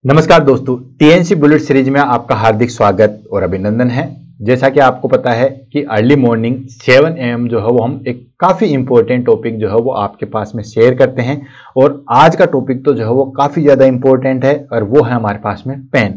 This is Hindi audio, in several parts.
नमस्कार दोस्तों, टीएनसी बुलेट सीरीज में आपका हार्दिक स्वागत और अभिनंदन है। जैसा कि आपको पता है कि अर्ली मॉर्निंग 7 AM जो है वो हम एक काफ़ी इंपॉर्टेंट टॉपिक जो है वो आपके पास में शेयर करते हैं। और आज का टॉपिक तो जो है वो काफ़ी ज़्यादा इंपॉर्टेंट है और वो है हमारे पास में पेन।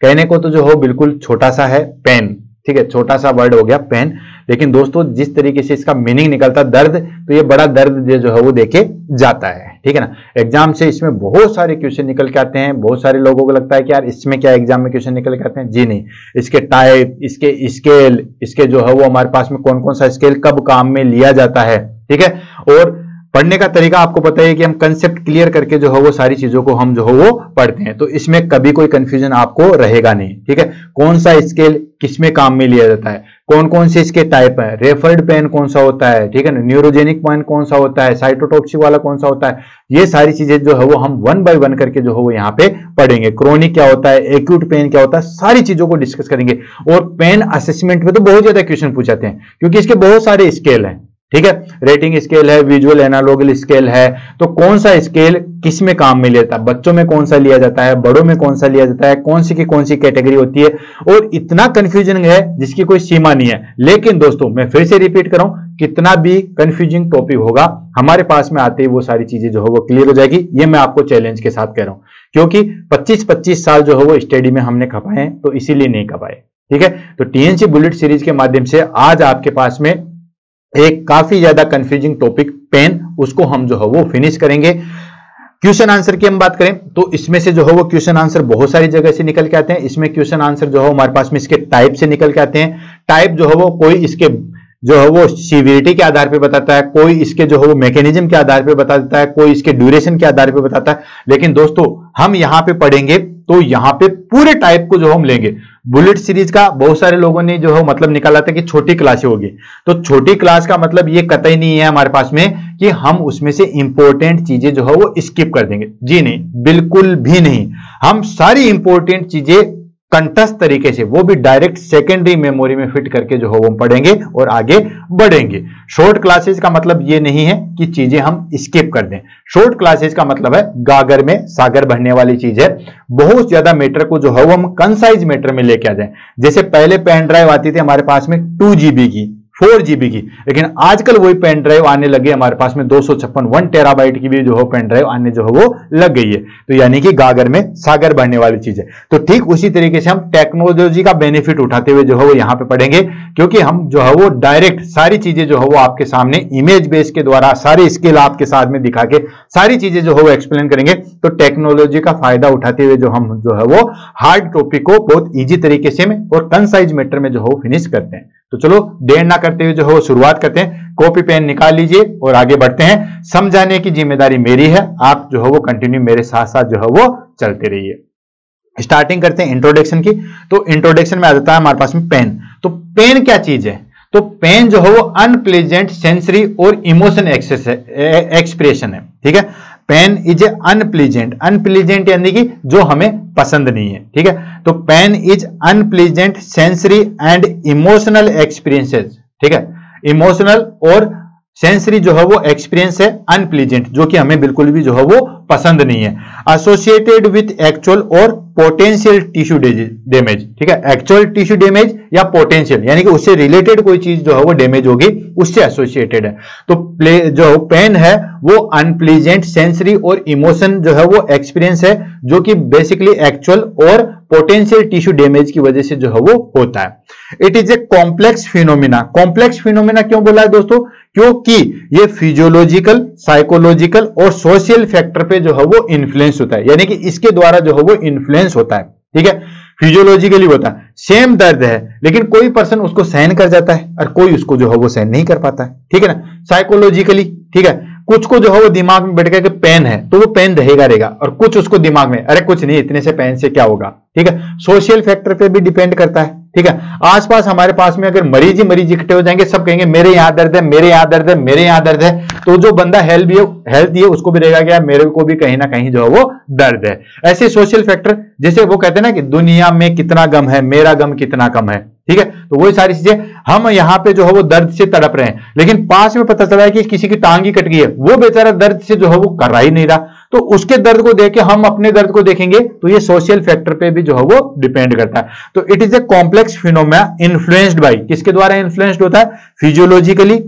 कहने को तो जो हो बिल्कुल छोटा सा है पेन, ठीक है, छोटा सा वर्ड हो गया पेन, लेकिन दोस्तों जिस तरीके से इसका मीनिंग निकलता दर्द, तो ये बड़ा दर्द जो है वो देखे जाता है, ठीक है ना। एग्जाम से इसमें बहुत सारे क्वेश्चन निकल के आते हैं। बहुत सारे लोगों को लगता है कि यार इसमें क्या एग्जाम में क्वेश्चन निकल के आते हैं। जी नहीं, इसके टाइप, इसके स्केल, इसके जो है वो हमारे पास में कौन कौन सा स्केल कब काम में लिया जाता है, ठीक है। और पढ़ने का तरीका आपको पता है कि हम कंसेप्ट क्लियर करके जो है वो सारी चीजों को हम जो है वो पढ़ते हैं, तो इसमें कभी कोई कंफ्यूजन आपको रहेगा नहीं, ठीक है। कौन सा स्केल किसमें काम में लिया जाता है, कौन कौन से इसके टाइप है, रेफर्ड पेन कौन सा होता है, ठीक है ना, न्यूरोजेनिक पेन कौन सा होता है, साइटोटॉक्सिक वाला कौन सा होता है, ये सारी चीजें जो है वो हम 1 by 1 करके जो है वो यहाँ पे पढ़ेंगे। क्रोनिक क्या होता है, एक्यूट पेन क्या होता है, सारी चीजों को डिस्कस करेंगे। और पेन असेसमेंट में तो बहुत ज्यादा क्वेश्चन पूछाते हैं क्योंकि इसके बहुत सारे स्केल हैं, ठीक है। रेटिंग स्केल है, विजुअल एनालॉगल स्केल है, तो कौन सा स्केल किस में काम में लेता है, बच्चों में कौन सा लिया जाता है, बड़ों में कौन सा लिया जाता है, कौन सी की कौन सी कैटेगरी होती है, और इतना कंफ्यूजन है जिसकी कोई सीमा नहीं है। लेकिन दोस्तों मैं फिर से रिपीट कर रहा हूं, कितना भी कंफ्यूजिंग टॉपिक होगा हमारे पास में आते ही वो सारी चीजें जो है वो क्लियर हो जाएगी। ये मैं आपको चैलेंज के साथ कह रहा हूं क्योंकि 25-25 साल जो है वो स्टडी में हमने खपाए हैं, तो इसीलिए नहीं खपाए, ठीक है। तो टीएनसी बुलेट सीरीज के माध्यम से आज आपके पास में एक काफी ज्यादा कंफ्यूजिंग टॉपिक पेन, उसको हम जो है वो फिनिश करेंगे। क्वेश्चन आंसर की हम बात करें तो इसमें से जो है वो क्वेश्चन आंसर बहुत सारी जगह से निकल के आते हैं। इसमें क्वेश्चन आंसर जो है हमारे पास में इसके टाइप से निकल के आते हैं। टाइप जो है वो कोई इसके जो है वो सीवियरिटी के आधार पे बताता है, कोई इसके जो है वो मैकेनिज्म के आधार पे बता देता है, कोई इसके ड्यूरेशन के आधार पे बताता है। लेकिन दोस्तों हम यहां पे पढ़ेंगे तो यहां पे पूरे टाइप को जो हम लेंगे। बुलेट सीरीज का बहुत सारे लोगों ने जो है मतलब निकाला था कि छोटी क्लासें होगी, तो छोटी क्लास का मतलब ये कतई नहीं है हमारे पास में कि हम उसमें से इंपॉर्टेंट चीजें जो है वो स्किप कर देंगे। जी नहीं, बिल्कुल भी नहीं। हम सारी इंपॉर्टेंट चीजें कंठस्थ तरीके से, वो भी डायरेक्ट सेकेंडरी मेमोरी में फिट करके जो है वो पढ़ेंगे और आगे बढ़ेंगे। शॉर्ट क्लासेस का मतलब ये नहीं है कि चीजें हम स्किप कर दें। शॉर्ट क्लासेस का मतलब है गागर में सागर भरने वाली चीज है। बहुत ज्यादा मैटर को जो है वो हम कंसाइज मैटर में लेके आ जाएं। जैसे पहले पेन ड्राइव आती थी हमारे पास में 2 GB की, 4 GB की, लेकिन आजकल वही पेन ड्राइव आने लगे हमारे पास में 256 1 TB की भी जो है पेन ड्राइव आने जो है वो लग गई है। तो यानी कि गागर में सागर भरने वाली चीज है। तो ठीक उसी तरीके से हम टेक्नोलॉजी का बेनिफिट उठाते हुए जो है वो यहां पे पढ़ेंगे, क्योंकि हम जो है वो डायरेक्ट सारी चीजें जो है वो आपके सामने इमेज बेस के द्वारा सारे स्किल आपके साथ में दिखा के सारी चीजें जो है वो एक्सप्लेन करेंगे। तो टेक्नोलॉजी का फायदा उठाते हुए जो हम जो है वो हार्ड टॉपिक को बहुत ईजी तरीके से में और कंसाइज मैटर में जो है वो फिनिश करते हैं। तो चलो देर ना करते हुए जो है वो शुरुआत करते हैं। कॉपी पेन निकाल लीजिए और आगे बढ़ते हैं। समझाने की जिम्मेदारी मेरी है, आप जो है वो कंटिन्यू मेरे साथ साथ जो है वो चलते रहिए। स्टार्टिंग करते हैं इंट्रोडक्शन की। तो इंट्रोडक्शन में आ जाता है हमारे पास में पेन। तो पेन क्या चीज है? तो पेन जो है वो अनप्लेजेंट सेंसरी और इमोशन एक्सप्रेशन है, ठीक है। Pain is a unpleasant, unpleasant यानी कि जो हमें पसंद नहीं है, ठीक है। तो pain is unpleasant sensory and emotional experiences, ठीक है। इमोशनल और सेंसरी जो है वो एक्सपीरियंस है अनप्लीजेंट, जो कि हमें बिल्कुल भी जो है वो पसंद नहीं है। एसोसिएटेड विथ एक्चुअल और पोटेंशियल टिश्यू डैमेज, ठीक है। एक्चुअल टिश्यू डैमेज या पोटेंशियल यानी कि उससे रिलेटेड कोई चीज जो है वो डैमेज होगी, उससे एसोसिएटेड है। तो जो पेन है वो अनप्लीजेंट सेंसरी और इमोशन जो है वो एक्सपीरियंस है, जो कि बेसिकली एक्चुअल और पोटेंशियल टिश्यू डैमेज की वजह से जो है वो होता है। It is a complex phenomena. Complex phenomena क्यों बोला है दोस्तों? क्योंकि ये फिजियोलॉजिकल, साइकोलॉजिकल और सोशल फैक्टर पे जो है वो इन्फ्लुएंस होता है, यानी कि इसके द्वारा जो है वो इन्फ्लुएंस होता है, ठीक है। फिजियोलॉजिकली होता है, सेम दर्द है लेकिन कोई पर्सन उसको सहन कर जाता है और कोई उसको जो है वो सहन नहीं कर पाता है, ठीक है ना। साइकोलॉजिकली, ठीक है, कुछ को जो है वो दिमाग में बैठ गया कि पेन है तो वो पेन रहेगा, और कुछ उसको दिमाग में अरे कुछ नहीं, इतने से पेन से क्या होगा, ठीक है। सोशल फैक्टर पे भी डिपेंड करता है, ठीक है। आसपास हमारे पास में अगर मरीज ही मरीज इकट्ठे हो जाएंगे, सब कहेंगे मेरे यहां दर्द है, मेरे यहां दर्द है, मेरे यहां दर्द है, तो जो बंदा हेल्थ है उसको भी रहेगा क्या, मेरे को भी कहीं ना कहीं जो है वो दर्द है। ऐसे सोशल फैक्टर, जैसे वो कहते हैं ना कि दुनिया में कितना गम है, मेरा गम कितना कम है, ठीक है। तो वही सारी चीजें हम यहाँ पे जो है वो दर्द से तड़प रहे हैं, लेकिन पास में पता चला है कि किसी की टांग ही कट गई है, वो बेचारा दर्द से जो है वो कर रहा ही नहीं रहा। तो उसके दर्द को देख के हम अपने दर्द को देखेंगे तो ये सोशल फैक्टर पे भी जो है वो डिपेंड करता है। तो it is a complex phenomena influenced by, किसके द्वारा इन्फ्लुएंस्ड होता है? फिजियोलॉजिकली,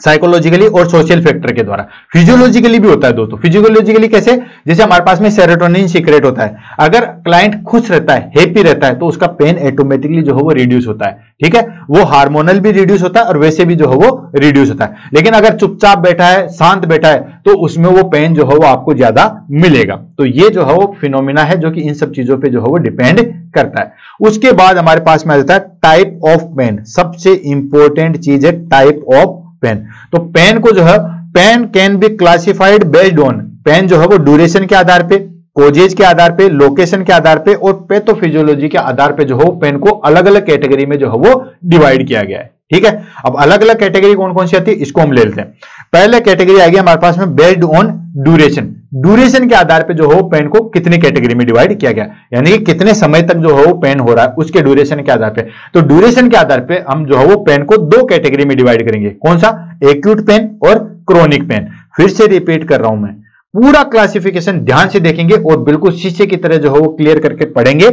साइकोलॉजिकली और सोशल फैक्टर के द्वारा। फिजियोलॉजिकली भी होता है दोस्तों। फिजियोलॉजिकली कैसे? जैसे हमारे पास में सेरोटोनिन सीक्रेट होता है, अगर क्लाइंट खुश रहता है, हैप्पी रहता है, तो उसका पेन ऑटोमेटिकली जो है वो रिड्यूस होता है, ठीक है। वो हार्मोनल भी रिड्यूस होता है और वैसे भी जो है वो रिड्यूस होता है। लेकिन अगर चुपचाप बैठा है, शांत बैठा है, तो उसमें वो पेन जो है वो आपको ज्यादा मिलेगा। तो ये जो है वो फिनोमिना है जो कि इन सब चीजों पर जो है वो डिपेंड करता है। उसके बाद हमारे पास में आ जाता है टाइप ऑफ पेन। सबसे इंपॉर्टेंट चीज है टाइप ऑफ पेन। तो पेन को जो है, pain can be classified based on, pain जो है वो ड्यूरेशन के आधार पे, कोजेज के आधार पे, लोकेशन के आधार पे और पैथोफिजियोलॉजी के आधार पे जो है पेन को अलग अलग कैटेगरी में जो है वो डिवाइड किया गया है, ठीक है। अब अलग अलग कैटेगरी कौन कौन सी आती है इसको हम ले लेते हैं। पहले कैटेगरी आ गई हमारे पास में बेस्ड ऑन ड्यूरेशन। ड्यूरेशन के आधार पे जो है पेन को कितनी कैटेगरी में डिवाइड किया गया, यानी कि कितने समय तक जो है वो पेन हो रहा है उसके ड्यूरेशन के आधार पे। तो ड्यूरेशन के आधार पे हम जो है वो पेन को दो कैटेगरी में डिवाइड करेंगे। कौन सा? एक्यूट पेन और क्रोनिक पेन। फिर से रिपीट कर रहा हूं मैं, पूरा क्लासिफिकेशन ध्यान से देखेंगे और बिल्कुल शीशे की तरह जो है वो क्लियर करके पढ़ेंगे।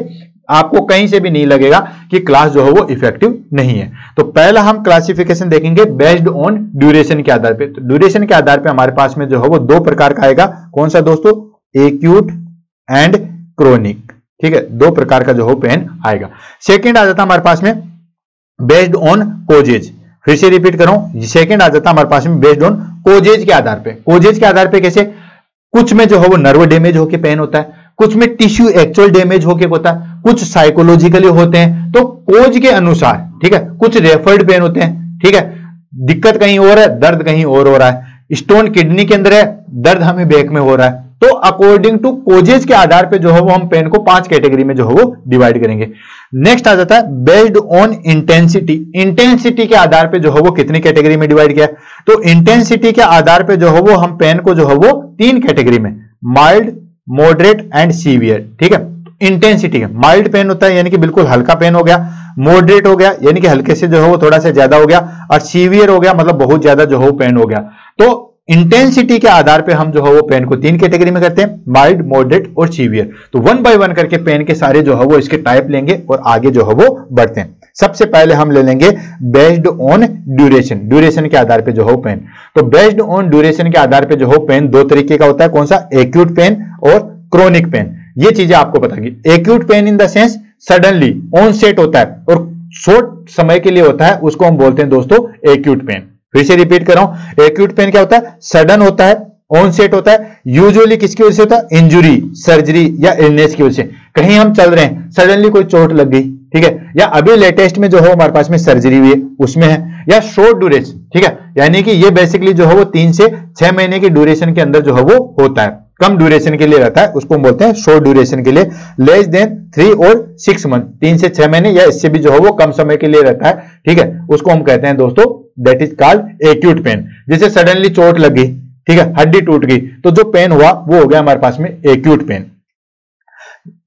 आपको कहीं से भी नहीं लगेगा कि क्लास जो है वो इफेक्टिव नहीं है। तो पहला हम क्लासिफिकेशन देखेंगे बेस्ड ऑन ड्यूरेशन के आधार पे। तो ड्यूरेशन के आधार पे हमारे पास में जो है वो दो प्रकार का आएगा। कौन सा दोस्तों? एक्यूट एंड क्रोनिक, ठीक है। दो प्रकार का जो है पेन आएगा। सेकंड आ जाता हमारे पास में बेस्ड ऑन कोजेज। फिर से रिपीट कर रहा हूं, सेकंड आ जाता हमारे पास में बेस्ड ऑन कोजेज के आधार पे। कोजेज के आधार पे कैसे? कुछ में जो है वो नर्व डैमेज होके पेन होता है, कुछ में टिश्यू एक्चुअल डैमेज होके होता है, कुछ साइकोलॉजिकली होते हैं। तो कोज के अनुसार, ठीक है, कुछ रेफर्ड पेन होते हैं, ठीक है। दिक्कत कहीं और है, दर्द कहीं और हो रहा है। स्टोन किडनी के अंदर है, दर्द हमें बैक में हो रहा है। तो अकॉर्डिंग टू कोजेज के आधार पे जो है वो हम पेन को 5 कैटेगरी में जो है वो डिवाइड करेंगे। नेक्स्ट आ जाता है बेस्ड ऑन इंटेंसिटी। इंटेंसिटी के आधार पे जो है वो कितनी कैटेगरी में डिवाइड किया? तो इंटेंसिटी के आधार पे जो है वो हम पेन को जो है वो 3 कैटेगरी में, माइल्ड, मॉडरेट एंड सीवियर, ठीक है। इंटेंसिटी है, माइल्ड पेन होता है यानी कि बिल्कुल हल्का पेन हो गया, मॉडरेट हो गया यानी कि हल्के से जो है वो थोड़ा सा ज्यादा हो गया, और सीवियर हो गया मतलब बहुत ज्यादा जो है वो पेन हो गया। तो इंटेंसिटी के आधार पे हम जो है वो पेन को 3 कैटेगरी में करते हैं, माइल्ड, मॉडरेट और सीवियर। तो 1 बाय 1 करके पेन के सारे जो है वो इसके टाइप लेंगे और आगे जो है वो बढ़ते हैं। सबसे पहले हम ले लेंगे बेस्ड ऑन ड्यूरेशन। ड्यूरेशन के आधार पे जो है पेन, तो बेस्ड ऑन ड्यूरेशन के आधार पे जो है पेन दो तरीके का होता है। कौन सा? एक्यूट पेन और क्रोनिक पेन। ये चीजें आपको बताएंगे। Acute pain in the sense suddenly onset होता है और शॉर्ट समय के लिए होता है, उसको हम बोलते हैं दोस्तों एक्यूट पेन। फिर से रिपीट कर रहा हूं, एक्यूट पेन क्या होता है? सडन होता है, ऑनसेट होता है। यूजुअली किसकी वजह से होता है? इंजुरी, सर्जरी या इलनेस की वजह से। कहीं हम चल रहे हैं, सडनली कोई चोट लग गई, ठीक है, या अभी लेटेस्ट में जो है हमारे पास में सर्जरी हुई है उसमें है, या शॉर्ट ड्यूरेशन, ठीक है, यानी कि ये बेसिकली जो है वो 3 से 6 महीने की ड्यूरेशन के अंदर जो है वो होता है, कम ड्यूरेशन के लिए रहता है, उसको हम बोलते हैं शॉर्ट ड्यूरेशन के लिए। लेस देन 3 और 6 मंथ, 3 से 6 महीने या इससे भी जो है वो कम समय के लिए रहता है, ठीक है, उसको हम कहते हैं दोस्तों that is called acute pain. जैसे सडनली चोट लग गई, ठीक है, हड्डी टूट गई, तो जो पेन हुआ वो हो गया हमारे पास में acute pain.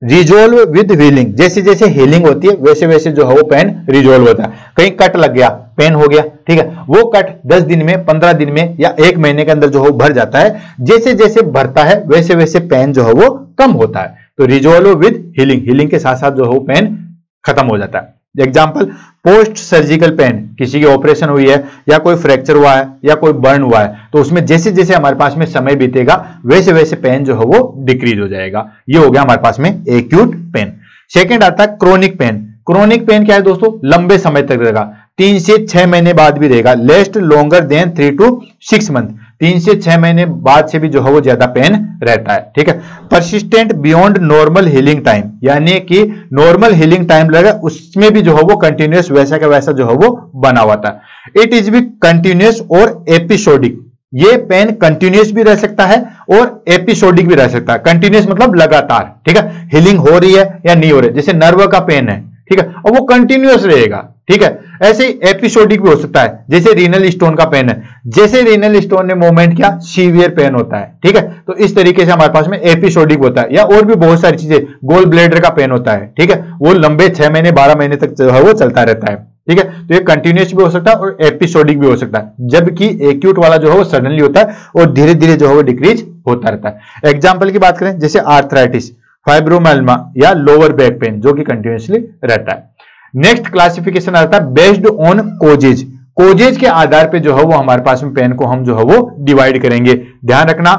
Resolve with healing, जैसे जैसे हीलिंग होती है वैसे वैसे जो है वो पेन रिजोल्व होता है। कहीं कट लग गया, पेन हो गया, ठीक है, वो कट 10 दिन में, 15 दिन में या 1 महीने के अंदर जो है वो भर जाता है। जैसे जैसे भरता है वैसे वैसे पेन जो है वो कम होता है। तो रिजोल्व विद हीलिंग, हीलिंग के साथ साथ जो है वो पेन खत्म हो जाता है। एग्जाम्पल, पोस्ट सर्जिकल पेन, किसी की ऑपरेशन हुई है या कोई फ्रैक्चर हुआ है या कोई बर्न हुआ है, तो उसमें जैसे जैसे हमारे पास में समय बीतेगा वैसे वैसे पेन जो है वो डिक्रीज हो जाएगा। ये हो गया हमारे पास में एक्यूट पेन। सेकंड आता है क्रोनिक पेन। क्रोनिक पेन क्या है दोस्तों? लंबे समय तक रहेगा, 3 से 6 महीने बाद भी रहेगा। लेस्ट लॉन्गर देन 3 to 6 मंथ, 3 से 6 महीने बाद से भी जो है वो ज्यादा पेन रहता है, ठीक है। Persistent beyond normal healing time, यानी कि नॉर्मल हीलिंग टाइम लगा उसमें भी जो है वो कंटिन्यूअस वैसा का वैसा जो है वो बना हुआ था। इट इज भी कंटिन्यूअस और एपिसोडिक, ये पेन कंटिन्यूअस भी रह सकता है और एपिसोडिक भी रह सकता है। कंटिन्यूअस मतलब लगातार, ठीक है, हीलिंग हो रही है या नहीं हो रही है। जैसे नर्व का पेन है, ठीक है, और वो कंटिन्यूअस रहेगा, ठीक है। ऐसे ही एपिसोडिक भी हो सकता है, जैसे रीनल स्टोन का पेन है, जैसे रीनल स्टोन ने मूवमेंट किया सीवियर पेन होता है, ठीक है। तो इस तरीके से हमारे पास में एपिसोडिक होता है। या और भी बहुत सारी चीजें, गोल ब्लेडर का पेन होता है, ठीक है, वो लंबे 6 महीने 12 महीने तक जो है वो चलता रहता है। ठीक है। तो ये कंटिन्यूस भी हो सकता है और एपिसोडिक भी हो सकता है, जबकि एक्यूट वाला जो है वो सडनली होता है और धीरे धीरे जो है वो डिक्रीज होता रहता है। एग्जाम्पल की बात करें जैसे आर्थराइटिस, फाइब्रोमाइल्मा या लोअर बैक पेन जो कि कंटिन्यूसली रहता है। नेक्स्ट क्लासिफिकेशन आता है बेस्ड ऑन कोजेज। कोजेज के आधार पे जो है वो हमारे पास में पेन को हम जो है वो डिवाइड करेंगे। ध्यान रखना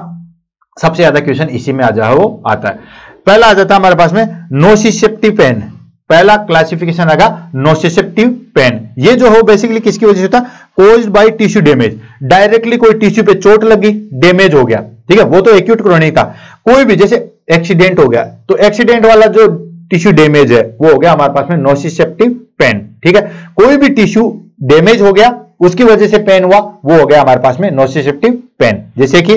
सबसे ज्यादा क्वेश्चन इसी में वो आता है। पहला आ जाता है हमारे पास में नोसिसेप्टिव पेन। पहला क्लासिफिकेशन आएगा नोसिसेप्टिव पेन। ये जो हो बेसिकली किसकी वजह से होता है? Caused by tissue damage. Directly कोई टिश्यू पे चोट लगी, डैमेज हो गया, ठीक है, वो तो एक्यूट क्रोनिक था। कोई भी जैसे एक्सीडेंट हो गया तो एक्सीडेंट वाला जो टिश्यू डैमेज है वो हो गया हमारे पास में नोसिसेप्टिव पेन, ठीक है। कोई भी टिश्यू डैमेज हो गया उसकी वजह से पेन हुआ, वो हो गया हमारे पास में नोसिसेप्टिव पेन। जैसे कि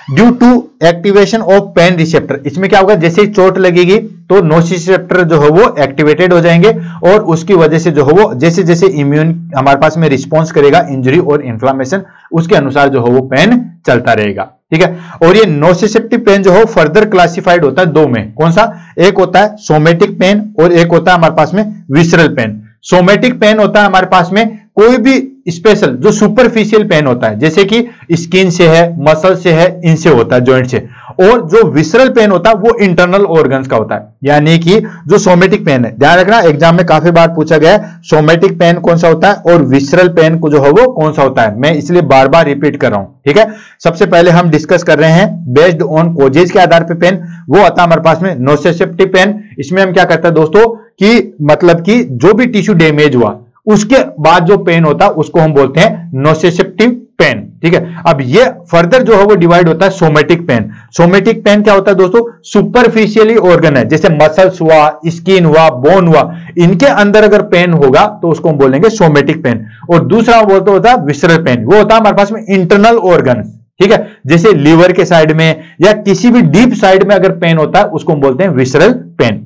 due to activation of pain receptor, इसमें क्या होगा, जैसे ही चोट लगेगी तो नोसिसेप्टर जो है वो एक्टिवेटेड हो जाएंगे और उसकी वजह से जो है वो जैसे जैसे इम्यून हमारे पास में रिस्पॉन्स करेगा इंजरी और इन्फ्लामेशन, उसके अनुसार जो है वो पेन चलता रहेगा, ठीक है। और ये नोसिसेप्टिव पेन जो है फर्दर क्लासिफाइड होता है दो में। कौन सा? एक होता है सोमेटिक पेन और एक होता है हमारे पास में विसरल पेन। सोमेटिक पेन होता है हमारे पास में कोई भी स्पेशल जो सुपरफिशियल पेन होता है, जैसे कि स्किन से है, मसल से है, इनसे होता है, जॉइंट से। और जो विसरल पेन होता है वो इंटरनल ऑर्गन्स का होता है। यानी कि जो सोमेटिक पेन है, ध्यान रखना एग्जाम में काफी बार पूछा गया है सोमेटिक पेन कौन सा होता है और विसरल पेन को जो है वो कौन सा होता है, मैं इसलिए बार बार रिपीट कर रहा हूं, ठीक है। सबसे पहले हम डिस्कस कर रहे हैं बेस्ड ऑन कोजेज के आधार पर पेन, वो आता है हमारे पास में नोसिसेप्टिव पेन। इसमें हम क्या करते हैं दोस्तों कि मतलब कि जो भी टिश्यू डैमेज हुआ उसके बाद जो पेन होता है उसको हम बोलते हैं नोसिसेप्टिव पेन, ठीक है। अब ये फर्दर जो है वो डिवाइड होता है सोमेटिक पेन। सोमेटिक पेन क्या होता है दोस्तों? सुपरफिशियली ऑर्गन है, जैसे मसल्स हुआ, स्किन हुआ, बोन हुआ, इनके अंदर अगर पेन होगा तो उसको हम बोलेंगे सोमेटिक पेन। और दूसरा बोलते होता है विसरल पेन, वो होता है हमारे पास में इंटरनल ऑर्गन, ठीक है, जैसे लीवर के साइड में या किसी भी डीप साइड में अगर पेन होता है उसको हम बोलते हैं विसरल पेन।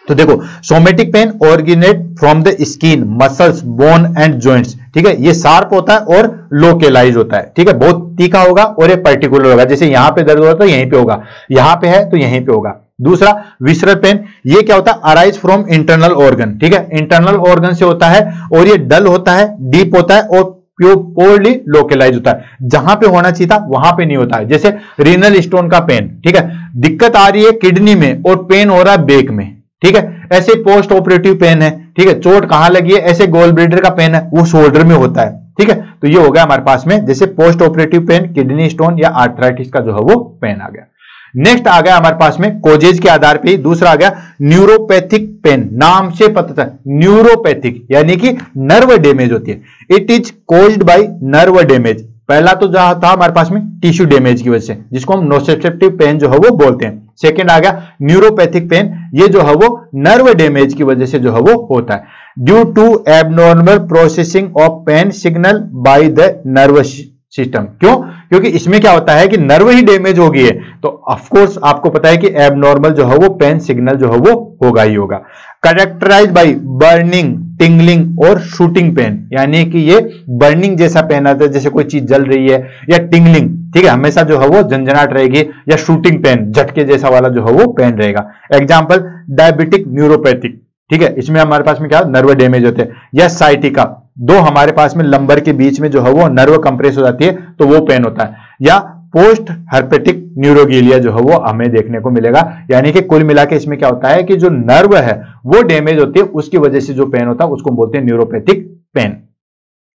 तो देखो somatic pain originate from the skin, muscles, bone and joints, ठीक है। ये शार्प होता है और लोकेलाइज होता है, ठीक है, बहुत तीखा होगा और ये पर्टिकुलर होगा, जैसे यहां पे दर्द होगा तो यहीं पे होगा, यहां पे है तो यहीं पे होगा। दूसरा विसरल पेन, ये क्या होता है? अराइज फ्रॉम इंटरनल ऑर्गन, ठीक है, इंटरनल ऑर्गन से होता है और ये डल होता है, डीप होता है और प्योरली लोकलाइज होता है। जहां पे होना चाहिए था वहां पे नहीं होता है, जैसे रीनल स्टोन का पेन, ठीक है, दिक्कत आ रही है किडनी में और पेन हो रहा है बैक में, ठीक है। ऐसे पोस्ट ऑपरेटिव पेन है, ठीक है, चोट कहां लगी है, ऐसे गोल ब्लेडर का पेन है वो शोल्डर में होता है, ठीक है। तो ये हो गया हमारे पास में जैसे post operative pain, kidney stone या आर्थराइटिस का जो है वो पेन आ गया। नेक्स्ट आ गया हमारे पास में कोजेज के आधार पे दूसरा आ गया न्यूरोपैथिक पेन। नाम से पता था न्यूरोपैथिक यानी कि नर्व डैमेज होती है, it is caused by nerve damage. पहला तो जहां था हमारे पास में टिश्यू डैमेज की वजह से, जिसको हम नोसिसेप्टिव पेन जो है वो बोलते हैं। सेकंड आ गया न्यूरोपैथिक पेन, ये जो है वो नर्व डैमेज की वजह से जो है वो होता है, due to abnormal processing of pain signal by the nerve system. क्यों? क्योंकि इसमें क्या होता है कि नर्व ही डैमेज हो गई है तो ऑफ कोर्स आपको पता है कि एबनॉर्मल जो है वो पेन सिग्नल जो है वो होगा ही होगा। कैरेक्टराइज बाय बर्निंग, टिंगलिंग और शूटिंग पेन, यानी कि ये बर्निंग जैसा पेन आता है, जैसे कोई चीज जल रही है, या टिंगलिंग, ठीक है, हमेशा जो है वो झंझनाहट रहेगी, या शूटिंग पेन, झटके जैसा वाला जो है वो पेन रहेगा। एग्जाम्पल डायबिटिक न्यूरोपैथिक, ठीक है, इसमें हमारे पास में क्या नर्व डैमेज होते हैं, या साइटिका, दो हमारे पास में लंबर के बीच में जो है वो नर्व कंप्रेस हो जाती है तो वो पेन होता है, या पोस्ट हर्पेटिक न्यूरोगिलिया जो है वो हमें देखने को मिलेगा। यानी कि कुल मिला के इसमें क्या होता है कि जो नर्व है वो डैमेज होती है, उसकी वजह से जो पेन होता है उसको बोलते हैं न्यूरोपैथिक पेन।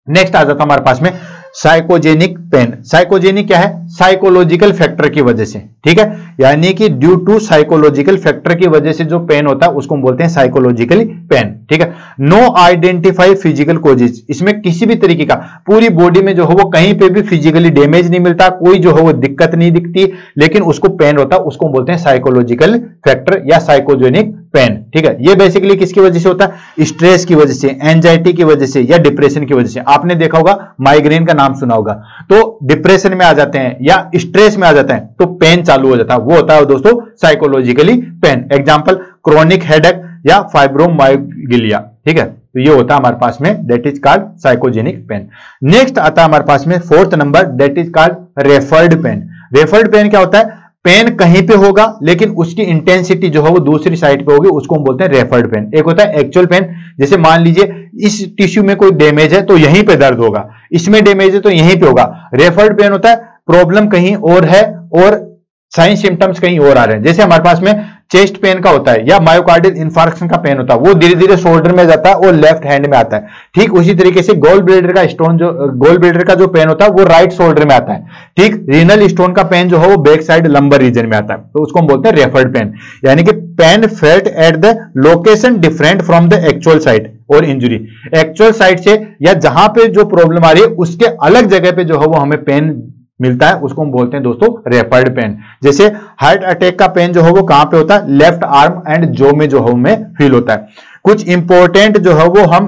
नेक्स्ट आ जाता हमारे पास में साइकोजेनिक पेन। साइकोजेनिक क्या है? साइकोलॉजिकल फैक्टर की वजह से, ठीक है, यानी कि ड्यू टू साइकोलॉजिकल फैक्टर की वजह से जो पेन होता है उसको हम बोलते हैं साइकोलॉजिकल पेन, ठीक है। नो आइडेंटिफाई फिजिकल कोजेज, इसमें किसी भी तरीके का पूरी बॉडी में जो है वो कहीं पे भी फिजिकली डैमेज नहीं मिलता, कोई जो है वो दिक्कत नहीं दिखती, लेकिन उसको पेन होता है, उसको हम बोलते हैं साइकोलॉजिकल फैक्टर या साइकोजेनिक पेन, ठीक है। ये बेसिकली किसकी वजह से होता है? स्ट्रेस की वजह से, एंजाइटी की वजह से या डिप्रेशन की वजह से। आपने देखा होगा माइग्रेन का नाम सुना होगा, तो डिप्रेशन में आ जाते हैं या स्ट्रेस में आ जाते हैं तो पेन चालू हो जाता है, वो होता है दोस्तों psychologically pain. Example chronic headache या फाइब्रोमाइल्जिया, ठीक है, तो ये होता है हमारे पास में that is called psychogenic pain. Next आता है हमारे पास में fourth number that is called referred pain. Referred pain क्या होता है? पेन कहीं पे होगा लेकिन उसकी इंटेंसिटी जो है वो दूसरी साइड पे होगी, उसको हम बोलते हैं रेफर्ड पेन। एक होता है एक्चुअल पेन, जैसे मान लीजिए इस टिश्यू में कोई डैमेज है तो यहीं पे दर्द होगा, इसमें डैमेज है तो यहीं पे होगा। रेफर्ड पेन होता है प्रॉब्लम कहीं और है और साइन सिम्टम्स कहीं और आ रहे हैं। जैसे हमारे पास में चेस्ट पेन का होता है या मायोकार्डियल इंफार्क्शन का पेन होता है, वो धीरे धीरे शोल्डर में जाता है और लेफ्ट हैंड में आता है। ठीक उसी तरीके से गोल ब्लेडर का स्टोन जो गोल ब्लेडर का जो पेन होता है वो राइट शोल्डर में आता है। ठीक रीनल स्टोन का पेन जो है वो बैक साइड लंबर रीजन में आता है, तो उसको हम बोलते हैं रेफर्ड पेन, यानी कि pain felt at the location different from the actual site और इंजुरी। एक्चुअल साइट से या जहां पे जो प्रॉब्लम आ रही है उसके अलग जगह पे जो है वो हमें पेन मिलता है, उसको हम बोलते हैं दोस्तों रेफर्ड पेन। जैसे हार्ट अटैक का पेन जो है वो कहां पे होता है, लेफ्ट आर्म एंड जो में जो है हमें फील होता है। कुछ इंपॉर्टेंट जो है वो हम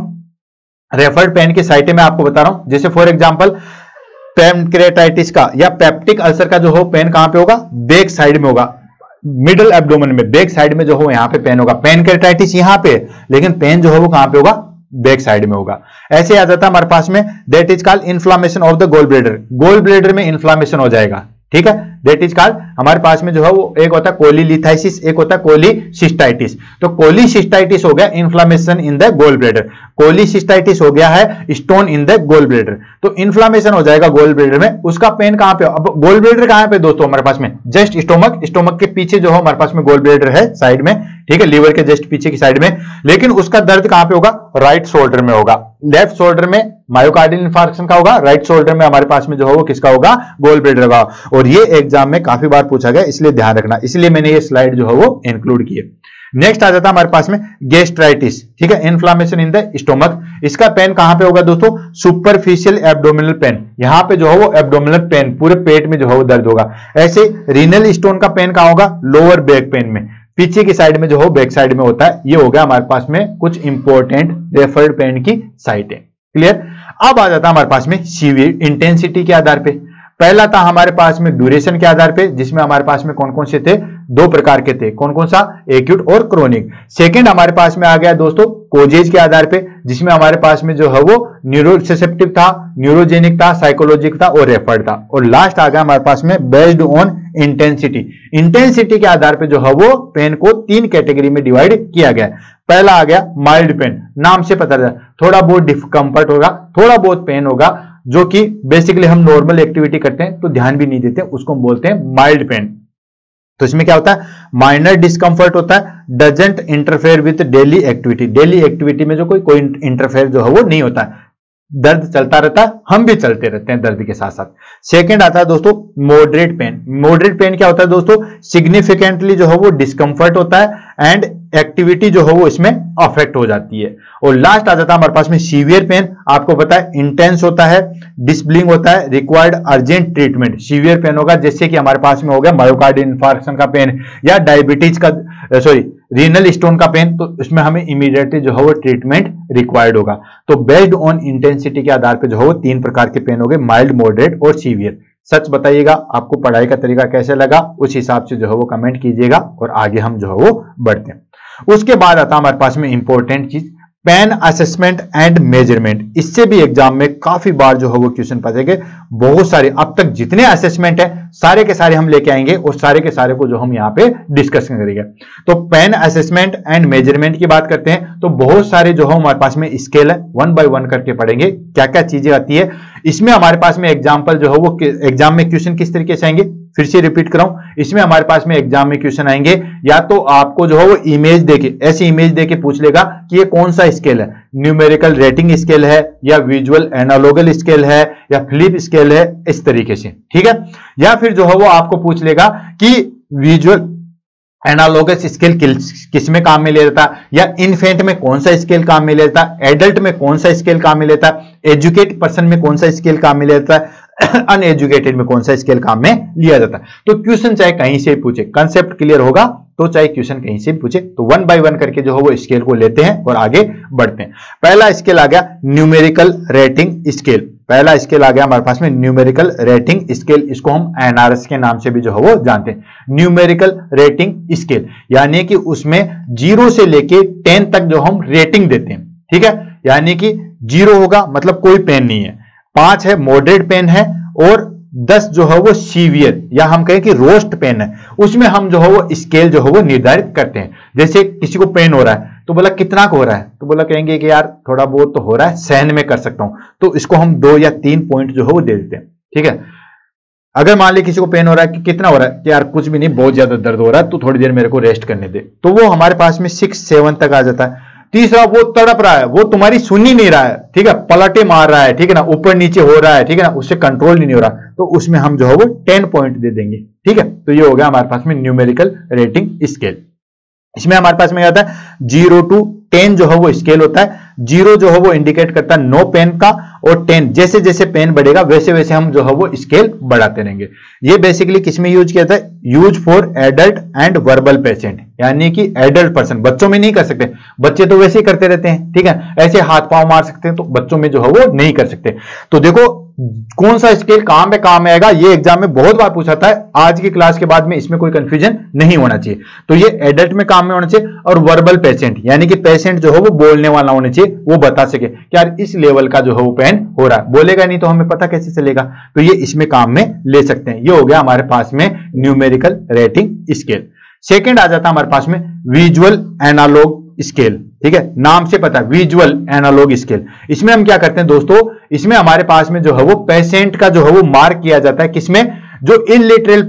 रेफर्ड पेन की साइटें मैं आपको बता रहा हूं। जैसे फॉर एग्जांपल पैनक्रेटाइटिस का या पेप्टिक अल्सर का जो हो पेन कहां पे होगा, बैक साइड में होगा, मिडल एब्डोमेन में बैक साइड में जो हो यहां पे पेन होगा। पैनक्रेटाइटिस यहां पे, लेकिन पेन जो है वो कहां पे होगा, बैक साइड में होगा। ऐसे आ जाता है हमारे पास में that is called inflammation of the gall bladder. Gall bladder में इन्फ्लामेशन हो जाएगा, ठीक है, दैट इज कॉल्ड हमारे पास में जो है वो एक होता है कोलीलिथाइसिस, एक होता है कोलीसिस्टाइटिस। तो कोलीसिस्टाइटिस हो गया inflammation in the gall bladder, cholecystitis हो गया है stone in the gall bladder. तो इन्फ्लामेशन हो जाएगा गोल ब्लेडर में, उसका पेन कहां पे, अब गोल ब्लेडर कहां पे दोस्तों हमारे पास में, जस्ट स्टोमक, स्टोमक के पीछे जो है हमारे पास में गोल ब्लेडर है साइड में, ठीक है, लीवर के जस्ट पीछे की साइड में। लेकिन उसका दर्द कहां पे होगा, राइट शोल्डर में होगा। लेफ्ट शोल्डर में मायोकार्डियल इंफार्क्शन का होगा, राइट शोल्डर में हमारे पास में जो है वो किसका होगा, गोल ब्लेडर का। और ये एग्जाम में काफी बार पूछा गया, इसलिए ध्यान रखना, इसलिए मैंने ये स्लाइड जो है वो इंक्लूड की है। नेक्स्ट आ जाता है हमारे पास में गैस्ट्राइटिस, ठीक है, इन्फ्लामेशन इन द स्टोमक। इसका पेन कहां पे होगा दोस्तों, सुपरफिशियल एब्डोमिनल पेन, यहां पे जो है वो एब्डोमिनल पेन, पूरे पेट में जो है वो दर्द होगा। ऐसे रीनल स्टोन का पेन कहां होगा, लोअर बैक पेन में, पीछे की साइड में जो हो बैक साइड में होता है। ये हो गया हमारे पास में कुछ इंपॉर्टेंट रेफर्ड पेन की साइटें। क्लियर। अब आ जाता है हमारे पास में सीवियर इंटेंसिटी के आधार पे। पहला था हमारे पास में ड्यूरेशन के आधार पे, जिसमें हमारे पास में कौन कौन से थे, दो प्रकार के थे, कौन कौन सा, एक्यूट और क्रोनिक। सेकंड हमारे पास में आ गया दोस्तों कोजेज के आधार पे, जिसमें हमारे पास में जो है वो न्यूरोसेप्टिव था, न्यूरोजेनिक था, साइकोलॉजिक था और रेफर्ड था। और लास्ट आ गया हमारे पास में बेस्ड ऑन इंटेंसिटी। इंटेंसिटी के आधार पे जो है वो पेन को 3 कैटेगरी में डिवाइड किया गया। पहला आ गया माइल्ड पेन, नाम से पता चला, थोड़ा बहुत डिस्कंफर्ट होगा, थोड़ा बहुत पेन होगा, जो कि बेसिकली हम नॉर्मल एक्टिविटी करते हैं तो ध्यान भी नहीं देते, उसको हम बोलते हैं माइल्ड पेन। तो इसमें क्या होता है, माइनर डिस्कंफर्ट होता है, doesn't interfere with daily activity, daily activity में जो कोई इंटरफेयर जो है वो नहीं होता है, दर्द चलता रहता है, हम भी चलते रहते हैं दर्द के साथ साथ। सेकंड आता है दोस्तों मॉडरेट पेन। मॉडरेट पेन क्या होता है दोस्तों, सिग्निफिकेंटली जो है वो डिस्कंफर्ट होता है एंड एक्टिविटी जो है वो इसमें अफेक्ट हो जाती है। और लास्ट आ जाता है हमारे पास में सीवियर पेन। आपको पता है इंटेंस होता है, डिसब्लिंग होता है, required urgent treatment. Severe pain होगा जैसे कि हमारे पास में हो गया मायोकार्डियल इंफार्क्शन का पेन या डायबिटीज का रीनल स्टोन का पेन, तो इसमें हमें इमीडिएटली जो है वो ट्रीटमेंट रिक्वायर्ड होगा। तो बेस्ड ऑन इंटेंसिटी के आधार पे जो है वो 3 प्रकार के पेन हो गए, माइल्ड, मॉडरेट और सीवियर। सच बताइएगा आपको पढ़ाई का तरीका कैसे लगा, उस हिसाब से जो है वो कमेंट कीजिएगा और आगे हम जो है वो बढ़ते हैं। उसके बाद आता हमारे पास में इंपॉर्टेंट चीज पेन असेसमेंट एंड मेजरमेंट। इससे भी एग्जाम में काफी बार जो है वो क्वेश्चन पूछेंगे। बहुत सारे अब तक जितने असेसमेंट है सारे के सारे हम लेके आएंगे और सारे के सारे को जो हम यहाँ पे डिस्कशन करेंगे। तो पेन असेसमेंट एंड मेजरमेंट की बात करते हैं तो बहुत सारे जो है हमारे पास में स्केल है, 1 बाय 1 करके पढ़ेंगे क्या क्या चीजें आती है। इसमें हमारे पास में एग्जाम्पल जो है वो एग्जाम में क्वेश्चन किस तरीके से आएंगे, फिर से रिपीट कराऊं, इसमें हमारे पास में एग्जाम में क्वेश्चन आएंगे या तो आपको जो है वो इमेज देके, ऐसी इमेज देके पूछ लेगा कि ये कौन सा स्केल है, न्यूमेरिकल रेटिंग स्केल है या विजुअल एनालॉगल स्केल है या फ्लिप स्केल है, इस तरीके से, ठीक है। या फिर जो है वो आपको पूछ लेगा कि विजुअल एनालॉगस स्केल किस में काम में ले लेता है, या इन्फेंट में कौन सा स्केल काम में लेता है, एडल्ट में कौन सा स्केल काम में लेता है, एजुकेटेड पर्सन में कौन सा स्केल काम में लेता है, अनएजुकेटेड में कौन सा स्केल काम में लिया जाता है। तो क्वेश्चन चाहे कहीं से पूछे, कंसेप्ट क्लियर होगा तो चाहे क्वेश्चन कहीं से पूछे, तो 1 बाय 1 करके जो है वो स्केल को लेते हैं और आगे बढ़ते हैं। पहला स्केल आ गया न्यूमेरिकल रेटिंग स्केल। पहला स्केल आ गया हमारे पास में न्यूमेरिकल रेटिंग स्केल, इसको हम एनआरएस के नाम से भी जो है वो जानते हैं, न्यूमेरिकल रेटिंग स्केल। यानी कि उसमें 0 से लेके 10 तक जो हम रेटिंग देते हैं, ठीक है। यानी कि 0 होगा मतलब कोई पेन नहीं है, 5 है मॉडरेट पेन है और 10 जो है वो सीवियर या हम कहें कि रोस्ट पेन है। उसमें हम जो है वो स्केल जो है वो निर्धारित करते हैं। जैसे किसी को पेन हो रहा है तो बोला कितना को हो रहा है, तो बोला कहेंगे कि यार थोड़ा बहुत तो हो रहा है, सहन में कर सकता हूं, तो इसको हम 2 या 3 पॉइंट जो है वो दे देते हैं। ठीक है, अगर मान ली किसी को पेन हो रहा है कि कितना हो रहा है कि यार कुछ भी नहीं, बहुत ज्यादा दर्द हो रहा है, तो थोड़ी देर मेरे को रेस्ट करने दे, तो वो हमारे पास में 6-7 तक आ जाता है। तीसरा, वो तड़प रहा है, वो तुम्हारी सुन ही नहीं रहा है, ठीक है, पलटे मार रहा है, ठीक है ना, ऊपर नीचे हो रहा है, ठीक है ना, उससे कंट्रोल ही नहीं हो रहा, तो उसमें हम जो है वो 10 पॉइंट दे देंगे। ठीक है, तो ये हो गया हमारे पास में न्यूमेरिकल रेटिंग स्केल। इसमें हमारे पास में आता है 0 to 10 जो है वो स्केल होता है। 0 जो है वो इंडिकेट करता है नो पेन का, और 10 जैसे जैसे पेन बढ़ेगा वैसे वैसे हम जो है वो स्केल बढ़ाते रहेंगे। ये बेसिकली किसमें यूज किया जाता है, use for adult and verbal patient, यानी कि एडल्ट पर्सन, बच्चों में नहीं कर सकते, बच्चे तो वैसे ही करते रहते हैं, ठीक है, ऐसे हाथ पांव मार सकते हैं, तो बच्चों में जो है वो नहीं कर सकते। तो देखो कौन सा स्केल कहां पे काम आएगा, ये एग्जाम में बहुत बार पूछा था। आज की क्लास के बाद में इसमें कोई कंफ्यूजन नहीं होना चाहिए। तो ये एडल्ट में काम में होना चाहिए, और वर्बल पेशेंट यानी कि पेशेंट जो है वो बोलने वाला होना चाहिए, वो बता सके कि यार इस लेवल का जो है वो पेन हो रहा है। बोलेगा नहीं तो हमें पता कैसे चलेगा, तो ये इसमें काम में ले सकते हैं। ये हो गया हमारे पास में न्यूमेरिकल रेटिंग स्केल। सेकेंड आ जाता है हमारे पास में विजुअल एनालॉग स्केल। ठीक है, नाम से पता है विजुअल एनालॉग स्केल। इसमें हम क्या करते हैं दोस्तों, इसमें हमारे पास में जो है वो पेशेंट का जो है वो मार्क किया जाता है, किसमें, जो इलिटरल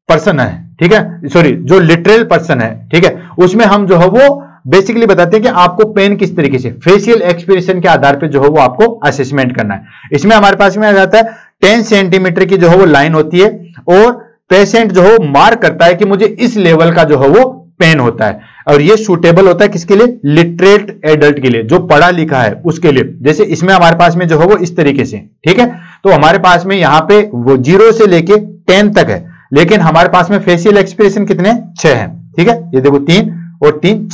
पर्सन है, ठीक है, सॉरी जो लिटरल पर्सन है, ठीक है, उसमें हम जो है वो बेसिकली बताते हैं कि आपको पेन किस तरीके से, फेशियल एक्सप्रेशन के आधार पर जो है वो आपको असेसमेंट करना है। इसमें हमारे पास में आ जाता है 10 सेंटीमीटर की जो है वो लाइन होती है, और पेशेंट जो है मार्क करता है कि मुझे इस लेवल का जो है वो पेन होता है, और ये सूटेबल होता है किसके लिए, लिटरेट एडल्ट के लिए, जो पढ़ा लिखा है उसके लिए। जैसे इसमें हमारे पास में जो है वो इस तरीके से, ठीक है, तो हमारे पास में यहां पे वो 0 से लेके 10 तक है, लेकिन हमारे पास में फेशियल एक्सप्रेशन कितने, 6 है। ठीक है, ये देखो 3 और 3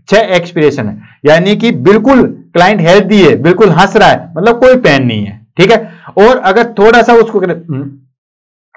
6 एक्सप्रेशन है, यानी कि बिल्कुल क्लाइंट हेल्दी है, बिल्कुल हंस रहा है, मतलब कोई पेन नहीं है। ठीक है, और अगर थोड़ा सा उसको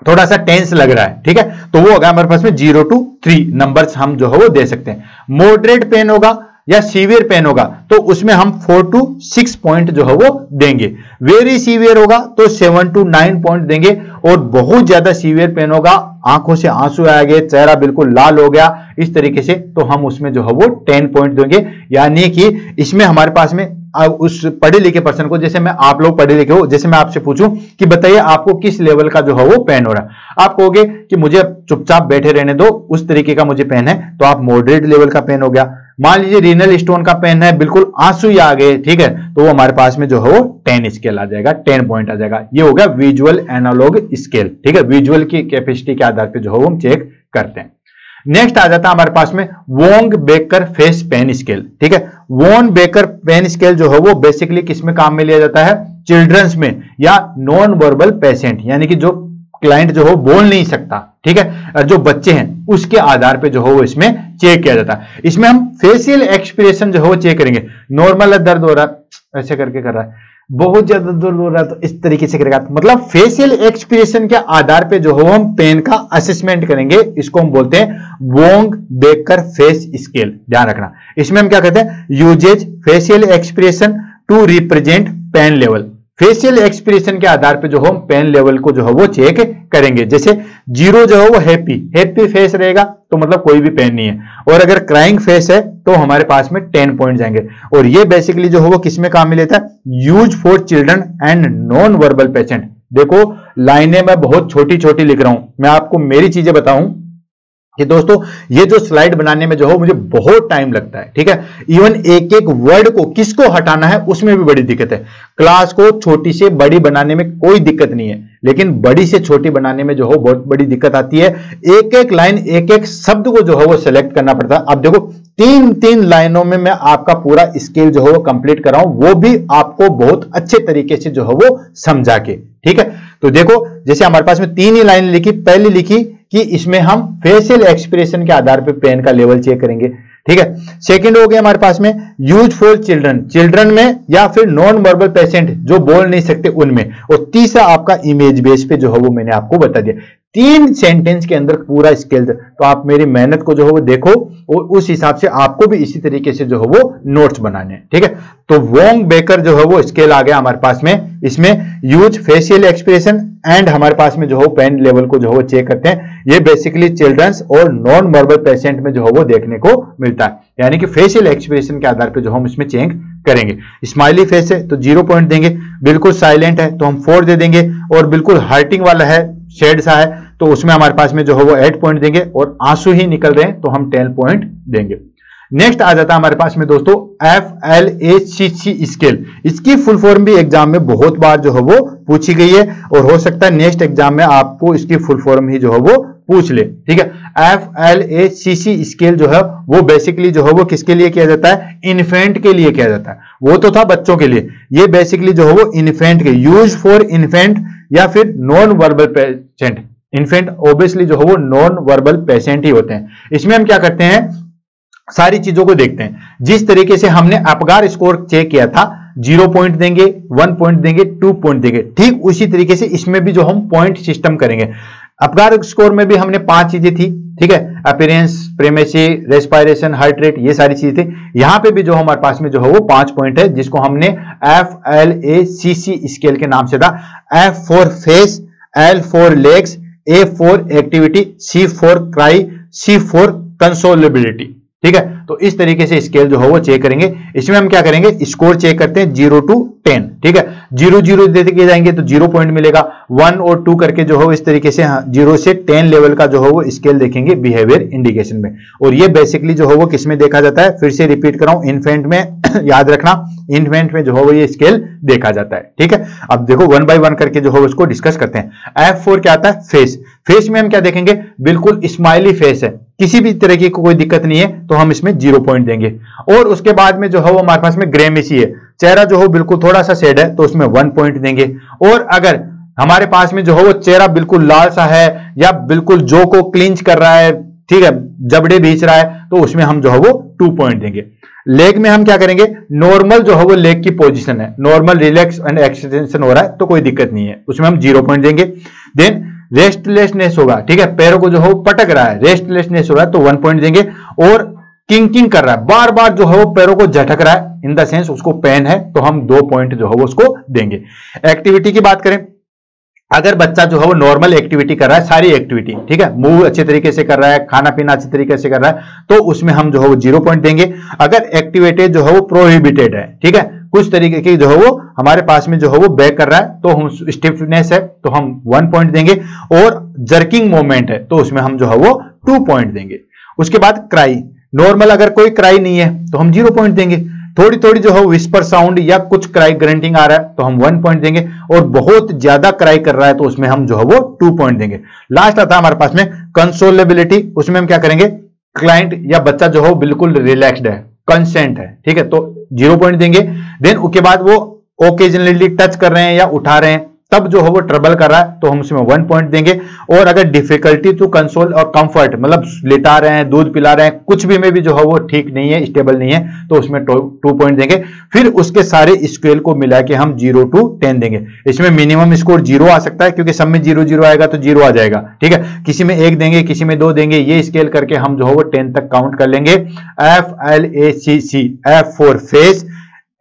थोड़ा सा टेंस लग रहा है, ठीक है, तो वो होगा हमारे पास में 0 to 3 नंबर्स हम जो है वो दे सकते हैं। मॉडरेट पेन होगा या सीवियर पेन होगा तो उसमें हम 4 to 6 पॉइंट जो है वो देंगे। वेरी सीवियर होगा तो 7 to 9 पॉइंट देंगे, और बहुत ज्यादा सीवियर पेन होगा, आंखों से आंसू आ गए, चेहरा बिल्कुल लाल हो गया, इस तरीके से, तो हम उसमें जो है वो 10 पॉइंट देंगे। यानी कि इसमें हमारे पास में उस पढ़े लिखे पर्सन को, जैसे मैं, आप लोग पढ़े लिखे हो, जैसे मैं आपसे पूछूं कि बताइए आपको किस लेवल का जो है वो पेन हो रहा है, आप कहोगे कि मुझे चुपचाप बैठे रहने दो, उस तरीके का मुझे पेन है, तो आप मॉडरेट लेवल का पेन हो गया। मान लीजिए रीनल स्टोन का पेन है, बिल्कुल आंसू ही आ गए, ठीक है, तो वो हमारे पास में जो है वो 10 स्केल आ जाएगा, 10 पॉइंट आ जाएगा। ये हो गया विजुअल एनालॉग स्केल। ठीक है, विजुअल की कैपेसिटी के आधार पर जो है वो हम चेक करते हैं। नेक्स्ट आ जाता है हमारे पास में Wong Baker face pain scale. ठीक है, वोन बेकर पेन स्केल जो है वो बेसिकली किसमें काम में लिया जाता है, चिल्ड्रंस में, या नॉन वर्बल पेशेंट, यानी कि जो क्लाइंट जो हो बोल नहीं सकता, ठीक है, जो बच्चे हैं उसके आधार पे जो हो वो इसमें चेक किया जाता है। इसमें हम फेशियल एक्सप्रेशन जो है वो चेक करेंगे। नॉर्मल दर्द हो रहा है, ऐसे करके कर रहा है, बहुत ज्यादा दर्द हो रहा है तो इस तरीके से करेगा, मतलब फेशियल एक्सप्रेशन के आधार पे जो हो हम पेन का असेसमेंट करेंगे। इसको हम बोलते हैं वोंग बेकर फेस स्केल। ध्यान रखना, इसमें हम क्या कहते हैं, uses facial expression to represent pain level. Facial expression के आधार पे जो हम पेन लेवल को जो है वो चेक करेंगे। जैसे 0 जो है वो हैप्पी फेस रहेगा तो मतलब कोई भी पेन नहीं है, और अगर क्राइंग फेस है तो हमारे पास में 10 पॉइंट जाएंगे। और ये बेसिकली जो है वो किसमें काम में लेता है, use for children and non verbal patient. देखो लाइनें मैं बहुत छोटी छोटी लिख रहा हूं, मैं आपको मेरी चीजें बताऊं कि दोस्तों ये जो स्लाइड बनाने में जो हो मुझे बहुत टाइम लगता है। ठीक है, इवन एक एक वर्ड को किसको हटाना है उसमें भी बड़ी दिक्कत है। क्लास को छोटी से बड़ी बनाने में कोई दिक्कत नहीं है, लेकिन बड़ी से छोटी बनाने में जो हो बहुत बड़ी दिक्कत आती है। एक एक लाइन, एक एक शब्द को जो है वो सिलेक्ट करना पड़ता है। अब देखो 3-3 लाइनों में मैं आपका पूरा स्केल जो है वो कंप्लीट कर रहा हूं, वो भी आपको बहुत अच्छे तरीके से जो है वो समझा के। ठीक है, तो देखो जैसे हमारे पास में 3 ही लाइन लिखी, पहली लिखी कि इसमें हम फेशियल एक्सप्रेशन के आधार पे पेन का लेवल चेक करेंगे। ठीक है, सेकंड हो गया हमारे पास में यूज फॉर चिल्ड्रन में या फिर नॉन वर्बल पेशेंट जो बोल नहीं सकते उनमें, और तीसरा आपका इमेज बेस पे जो है वो मैंने आपको बता दिया। 3 सेंटेंस के अंदर पूरा स्केल। तो आप मेरी मेहनत को जो है वो देखो और उस हिसाब से आपको भी इसी तरीके से जो है वो नोट्स बनाने हैं, ठीक है। तो वोंग बेकर जो है वो स्केल आ गया हमारे पास में। इसमें यूज फेशियल एक्सप्रेशन एंड हमारे पास में जो है पेन लेवल को जो है वो चेक करते हैं। ये बेसिकली चिल्ड्रंस और नॉन वर्बल पेशेंट में जो है वो देखने को मिलता है, यानी कि फेशियल एक्सप्रेशन के आधार पर जो हम इसमें चेक करेंगे। स्माइली फेस है तो 0 पॉइंट देंगे, बिल्कुल साइलेंट है तो हम 4 दे देंगे, और बिल्कुल हर्टिंग वाला है, शेड सा है, तो उसमें हमारे पास में जो है वो 8 पॉइंट देंगे, और आंसू ही निकल रहे हैं तो हम 10 पॉइंट देंगे। नेक्स्ट आ जाता है हमारे पास में दोस्तों FLACC स्केल। इसकी फुल फॉर्म भी एग्जाम में बहुत बार जो है वो पूछी गई है, और हो सकता है नेक्स्ट एग्जाम में आपको इसकी फुल फॉर्म ही जो है वो पूछ ले, ठीक है। FLACC स्केल जो है वो बेसिकली जो है वो किसके लिए किया जाता है? इन्फेंट के लिए किया जाता है। वो तो था बच्चों के लिए, ये बेसिकली जो है वो इन्फेंट के, यूज फॉर इन्फेंट या फिर non verbal patient. Infant obviously जो है वो नॉन वर्बल पेशेंट ही होते हैं। इसमें हम क्या करते हैं, सारी चीजों को देखते हैं। जिस तरीके से हमने अपगार स्कोर चेक किया था, 0 पॉइंट देंगे, 1 पॉइंट देंगे, 2 पॉइंट देंगे, ठीक उसी तरीके से इसमें भी जो हम पॉइंट सिस्टम करेंगे। अपगार स्कोर में भी हमने 5 चीजें थी, ठीक है, अपीयरेंस, प्रेमेसी, रेस्पिरेशन, हार्ट रेट, ये सारी चीजें थी। यहां पे भी जो हमारे पास में जो है वो 5 पॉइंट है, जिसको हमने FLACC स्केल के नाम से था। F for face, L for legs, A for activity, C for cry, C for consolability, ठीक है। तो इस तरीके से स्केल जो है वो चेक करेंगे। इसमें हम क्या करेंगे, स्कोर चेक करते हैं 0 to 10, ठीक है। 0 देते जाएंगे तो 0 पॉइंट मिलेगा, 1 और 2 करके जो है इस तरीके से 0 से 10 लेवल का जो है वो स्केल देखेंगे बिहेवियर इंडिकेशन में। और ये बेसिकली जो है वो किसमें देखा जाता है, फिर से रिपीट कर रहा हूं, इन्फेंट में याद रखना, इन्फेंट में जो है वो ये स्केल देखा जाता है, ठीक है। अब देखो 1 by 1 करके जो है उसको डिस्कस करते हैं। F4 क्या आता है, फेस। फेस में हम क्या देखेंगे, बिल्कुल स्माइली फेस है, किसी भी तरह की कोई दिक्कत नहीं है, तो हम इसमें 0 पॉइंट देंगे। और उसके बाद में जो है वो हमारे पास में ग्रेमेसी है, चेहरा जो है बिल्कुल थोड़ा सा शेड है, तो उसमें 1 पॉइंट देंगे। और अगर हमारे पास में जो है वो चेहरा बिल्कुल लाल सा है, या बिल्कुल जो को क्लिंच कर रहा है, ठीक है, जबड़े भींच रहा है, तो उसमें हम जो है वो 2 पॉइंट देंगे। लेग में हम क्या करेंगे, नॉर्मल जो है वो लेग की पोजीशन है, नॉर्मल रिलैक्स एंड एक्सटेंशन हो रहा है, तो कोई दिक्कत नहीं है, उसमें हम 0 पॉइंट देंगे। देन रेस्टलेसनेस होगा, ठीक है, पैरों को जो है वो पटक रहा है, रेस्टलेसनेस हो रहा है, तो 1 पॉइंट देंगे। और किंकिंग कर रहा है, बार बार जो है वो पैरों को झटक रहा है, इन द सेंस उसको पेन है, तो हम 2 पॉइंट जो है वो उसको देंगे। एक्टिविटी की बात करें, अगर बच्चा जो है वो नॉर्मल एक्टिविटी कर रहा है, सारी एक्टिविटी, ठीक है, मूव अच्छे तरीके से कर रहा है, खाना पीना अच्छे तरीके से कर रहा है, तो उसमें हम जो है वो 0 पॉइंट देंगे। अगर एक्टिविटी जो है वो प्रोहिबिटेड है, ठीक है, कुछ तरीके की जो है वो हमारे पास में जो है वो बैक कर रहा है, तो हम स्टिफनेस है, तो हम 1 पॉइंट देंगे। और जर्किंग मूवमेंट है, तो उसमें हम जो है वो 2 पॉइंट देंगे। उसके बाद क्राई, नॉर्मल अगर कोई क्राई नहीं है तो हम 0 पॉइंट देंगे। थोड़ी थोड़ी जो है विस्पर साउंड या कुछ क्राई ग्रंटिंग आ रहा है, तो हम 1 पॉइंट देंगे। और बहुत ज्यादा क्राई कर रहा है, तो उसमें हम जो है वो 2 पॉइंट देंगे। लास्ट आता है हमारे पास में कंसोलेबिलिटी, उसमें हम क्या करेंगे, क्लाइंट या बच्चा जो है बिल्कुल रिलैक्स्ड है, कंसेंट है, ठीक है, तो 0 पॉइंट देंगे। देन उसके बाद वो ओकेजनली टच कर रहे हैं या उठा रहे हैं, तब जो है वो ट्रबल कर रहा है, तो हम उसमें 1 पॉइंट देंगे। और अगर डिफिकल्टी टू कंसोल और कंफर्ट, मतलब लेटा रहे हैं, दूध पिला रहे हैं, कुछ भी में भी जो है वो ठीक नहीं है, स्टेबल नहीं है, तो उसमें 2 पॉइंट देंगे। फिर उसके सारे स्केल को मिला के हम 0 to 10 देंगे। इसमें मिनिमम स्कोर 0 आ सकता है, क्योंकि सब में 0 0 आएगा तो 0 आ जाएगा, ठीक है। किसी में 1 देंगे, किसी में 2 देंगे, ये स्केल करके हम जो है वो 10 तक काउंट कर लेंगे। FLACC, F for face,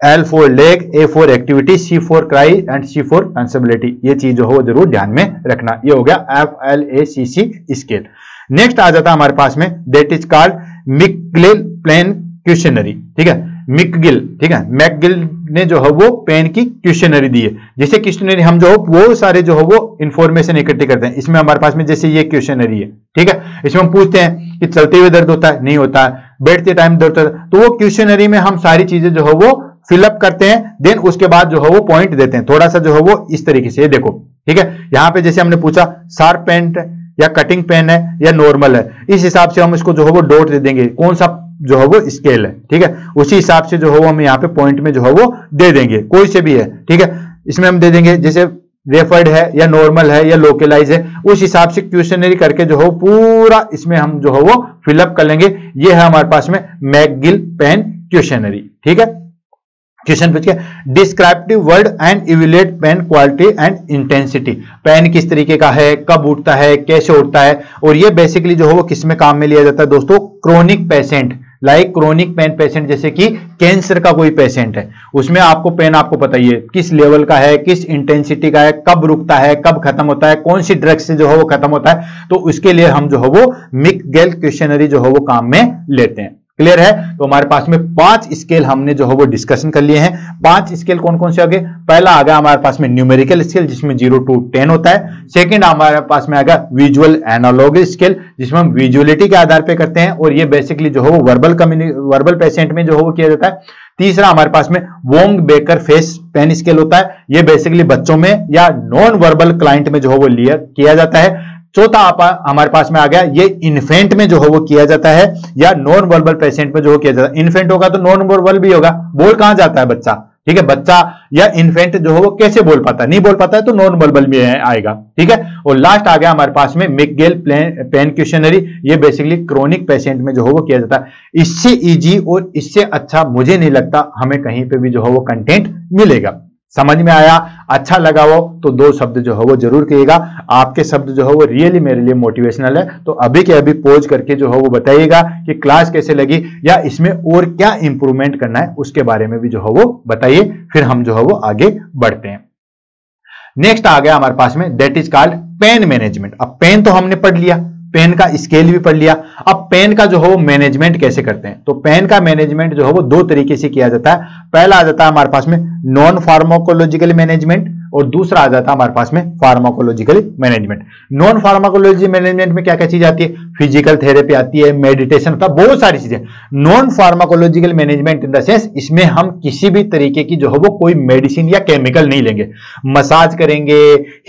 L for leg, A for activity, C for cry and C for consolability. ये चीज जो है वो जरूर ध्यान में रखना। ये हो गया FLACC स्केल। नेक्स्ट आ जाता है हमारे पास में, that is called McGill pain questionnaire, ठीक है, मैकगिल, ठीक है, मैकगिल ने जो है वो पेन की क्वेश्चनरी दी है। जैसे क्वेश्चनरी हम जो वो सारे जो है वो इंफॉर्मेशन इकट्ठी करते हैं। इसमें हमारे पास में जैसे ये क्वेश्चनरी है, ठीक है, इसमें हम पूछते हैं कि चलते हुए दर्द होता है, नहीं होता है, बैठते टाइम दर्द होता है, तो वो क्वेश्चनरी में हम सारी चीजें जो है वो फिलअप करते हैं। देन उसके बाद जो है वो पॉइंट देते हैं, थोड़ा सा जो है वो इस तरीके से, ये देखो, ठीक है, यहां पे जैसे हमने पूछा शार्प पेन या कटिंग पेन है या नॉर्मल है, इस हिसाब से हम इसको जो है वो डॉट दे देंगे, कौन सा जो है वो स्केल है, ठीक है, उसी हिसाब से जो है वो हम यहाँ पे पॉइंट में जो है वो दे देंगे, कोई से भी है, ठीक है। इसमें हम दे देंगे जैसे रेफर्ड है या नॉर्मल है या लोकलाइज है, उस हिसाब से क्वेश्चनरी करके जो है पूरा इसमें हम जो है वो फिलअप कर लेंगे। ये है हमारे पास में मैकगिल पेन क्वेश्चनरी, ठीक है। क्वेश्चन पूछ के descriptive word and evaluate pain quality and intensity. Pain किस तरीके का है, कब उठता है, कैसे उठता है, और ये बेसिकली जो है वो किस में काम में लिया जाता है दोस्तों, chronic patient, like chronic pain patient, जैसे कि कैंसर का कोई पेशेंट है, उसमें आपको पेन आपको पता ही है किस लेवल का है, किस इंटेंसिटी का है, कब रुकता है, कब खत्म होता है, कौन सी ड्रग से जो है वो खत्म होता है, तो उसके लिए हम जो है वो मिक-गेल क्वेश्चनरी जो है वो काम में लेते हैं। क्लियर है? तो हमारे पास में 5 स्केल हमने जो है वो डिस्कशन कर लिए हैं। 5 स्केल कौन कौन से आ गए? पहला आ गया हमारे पास में न्यूमेरिकल स्केल जिसमें 0 to 10 होता है। सेकंड हमारे पास में आ गया विजुअल एनालॉग स्केल जिसमें हम विजुअलिटी के आधार पे करते हैं, और ये बेसिकली जो है वो वर्बल पेशेंट में जो है वो किया जाता है। तीसरा हमारे पास में Wong Baker face pain scale होता है, ये बेसिकली बच्चों में या नॉन वर्बल क्लाइंट में जो है वो किया जाता है। चौथा हमारे पास में आ गया ये इन्फेंट में जो है वो किया जाता है, या नॉन वर्बल पेशेंट में जो है किया जाता है। इन्फेंट होगा तो नॉन वर्बल भी होगा, बोल कहां जाता है बच्चा, ठीक है, बच्चा या इन्फेंट जो है वो कैसे बोल पाता है, नहीं बोल पाता है तो नॉन वर्बल भी आएगा, ठीक है। और लास्ट आ गया हमारे पास में मिक-गेल पेन क्वेश्चनरी, ये बेसिकली क्रोनिक पेशेंट में जो है वो किया जाता है। इससे इजी और इससे अच्छा मुझे नहीं लगता हमें कहीं पे भी जो है वो कंटेंट मिलेगा। समझ में आया? अच्छा लगा हो तो 2 शब्द जो है वो जरूर कहिएगा। आपके शब्द जो है वो रियली मेरे लिए मोटिवेशनल है, तो अभी के अभी पॉज करके जो है वो बताइएगा कि क्लास कैसे लगी या इसमें और क्या इंप्रूवमेंट करना है, उसके बारे में भी जो है वो बताइए, फिर हम जो है वो आगे बढ़ते हैं। नेक्स्ट आ गया हमारे पास में that is called pain management. अब पेन तो हमने पढ़ लिया, पेन का स्केल भी पढ़ लिया, अब पेन का जो है वो मैनेजमेंट कैसे करते हैं। तो पेन का मैनेजमेंट जो है वो 2 तरीके से किया जाता है। पहला आ जाता है हमारे पास में नॉन फार्माकोलॉजिकल मैनेजमेंट, और दूसरा आ जाता है हमारे पास में pharmacological management. Non pharmacology management में क्या क्या चीज आती है? फिजिकल थेरेपी आती है, मेडिटेशन होता है, बहुत सारी चीजें। Non pharmacological management in the sense इसमें हम किसी भी तरीके की जो है वो कोई मेडिसिन या केमिकल नहीं लेंगे, मसाज करेंगे,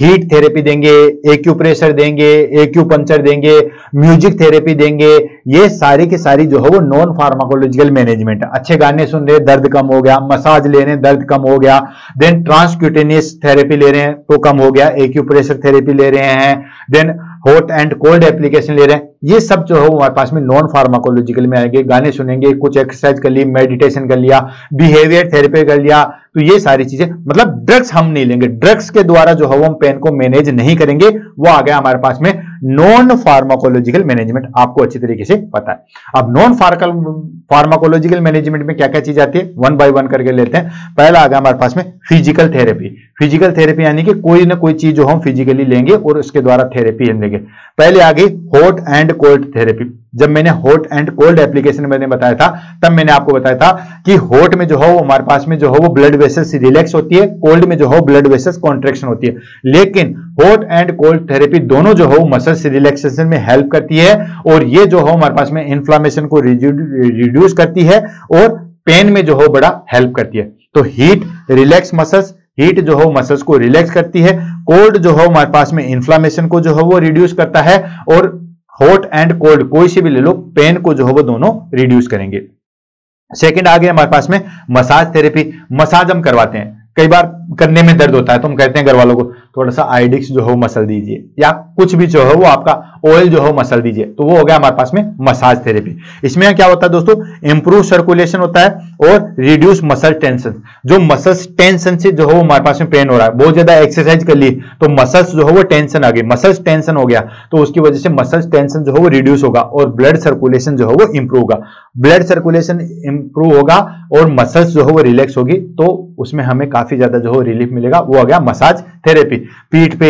हीट थेरेपी देंगे, एक्यूप्रेशर देंगे, एक्यूपंक्चर देंगे, म्यूजिक थेरेपी देंगे, ये सारी की सारी जो है वो नॉन फार्माकोलॉजिकल मैनेजमेंट है। अच्छे गाने सुन रहे दर्द कम हो गया, मसाज ले रहे हैं दर्द कम हो गया, देन ट्रांसक्यूटेनियस थेरेपी ले रहे हैं तो कम हो गया, एक्यूप्रेशर थेरेपी ले रहे हैं, then hot and cold application ले रहे हैं, ये सब जो है वो हमारे पास में नॉन फार्माकोलॉजिकल में आएंगे। गाने सुनेंगे, कुछ एक्सरसाइज कर ली, मेडिटेशन कर लिया, बिहेवियर थेरेपी कर लिया, तो ये सारी चीजें, मतलब ड्रग्स हम नहीं लेंगे, ड्रग्स के द्वारा जो है वो हम पेन को मैनेज नहीं करेंगे, वो आ गया हमारे पास में नॉन फार्माकोलॉजिकल मैनेजमेंट, आपको अच्छी तरीके से पता है। अब नॉन फार्माकोलॉजिकल मैनेजमेंट में क्या क्या चीज आती है, 1 by 1 करके लेते हैं। पहला आ गया हमारे पास में फिजिकल थेरेपी। फिजिकल थेरेपी यानी कि कोई ना कोई चीज जो हम फिजिकली लेंगे और उसके द्वारा थेरेपी लेंगे। पहले आ गई हॉट एंड कोल्ड थेरेपी। जब मैंने हॉट एंड कोल्ड एप्लीकेशन मैंने बताया था, तब मैंने आपको बताया था कि हॉट में जो है वो हमारे पास में जो है वो ब्लड वेसल्स रिलैक्स होती है, कोल्ड में जो है ब्लड वेसल्स कॉन्ट्रैक्शन होती है। लेकिन हॉट एंड कोल्ड थेरेपी दोनों जो है वो मसल्स रिलैक्सेशन में हेल्प करती है, और ये जो है हमारे पास में इन्फ्लामेशन को रिड्यूस करती है और पेन में जो है बड़ा हेल्प करती है। तो हीट रिलैक्स मसल्स, हीट जो है मसल्स को रिलैक्स करती है, कोल्ड जो है हमारे पास में इन्फ्लामेशन को जो है वो रिड्यूस करता है, और हॉट एंड कोल्ड कोई से भी ले लो, पेन को जो है वो दोनों रिड्यूस करेंगे। सेकंड आ गया हमारे पास में मसाज थेरेपी। मसाज हम करवाते हैं, कई बार करने में दर्द होता है तो हम कहते हैं घर वालों को थोड़ा सा आइडिक्स जो है वो मसल दीजिए, या कुछ भी जो है वो आपका ऑयल जो है मसल दीजिए, तो वो हो गया हमारे पास में मसाज थेरेपी। इसमें क्या होता है दोस्तों, इंप्रूव सर्कुलेशन होता है और रिड्यूस मसल टेंशन। जो मसल्स टेंशन से जो है वो हमारे पास में पेन हो रहा है, बहुत ज्यादा एक्सरसाइज कर ली तो मसल्स जो है वो टेंशन आ गई, मसल्स टेंशन हो गया, तो उसकी वजह से मसल्स टेंशन जो है वो रिड्यूस होगा और ब्लड सर्कुलेशन जो है वो इंप्रूव होगा। ब्लड सर्कुलेशन इंप्रूव होगा और मसल्स जो है वो रिलैक्स होगी, तो उसमें हमें काफी ज्यादा जो है रिलीफ मिलेगा, वो आ गया मसाज थेरेपी। पीठ पे,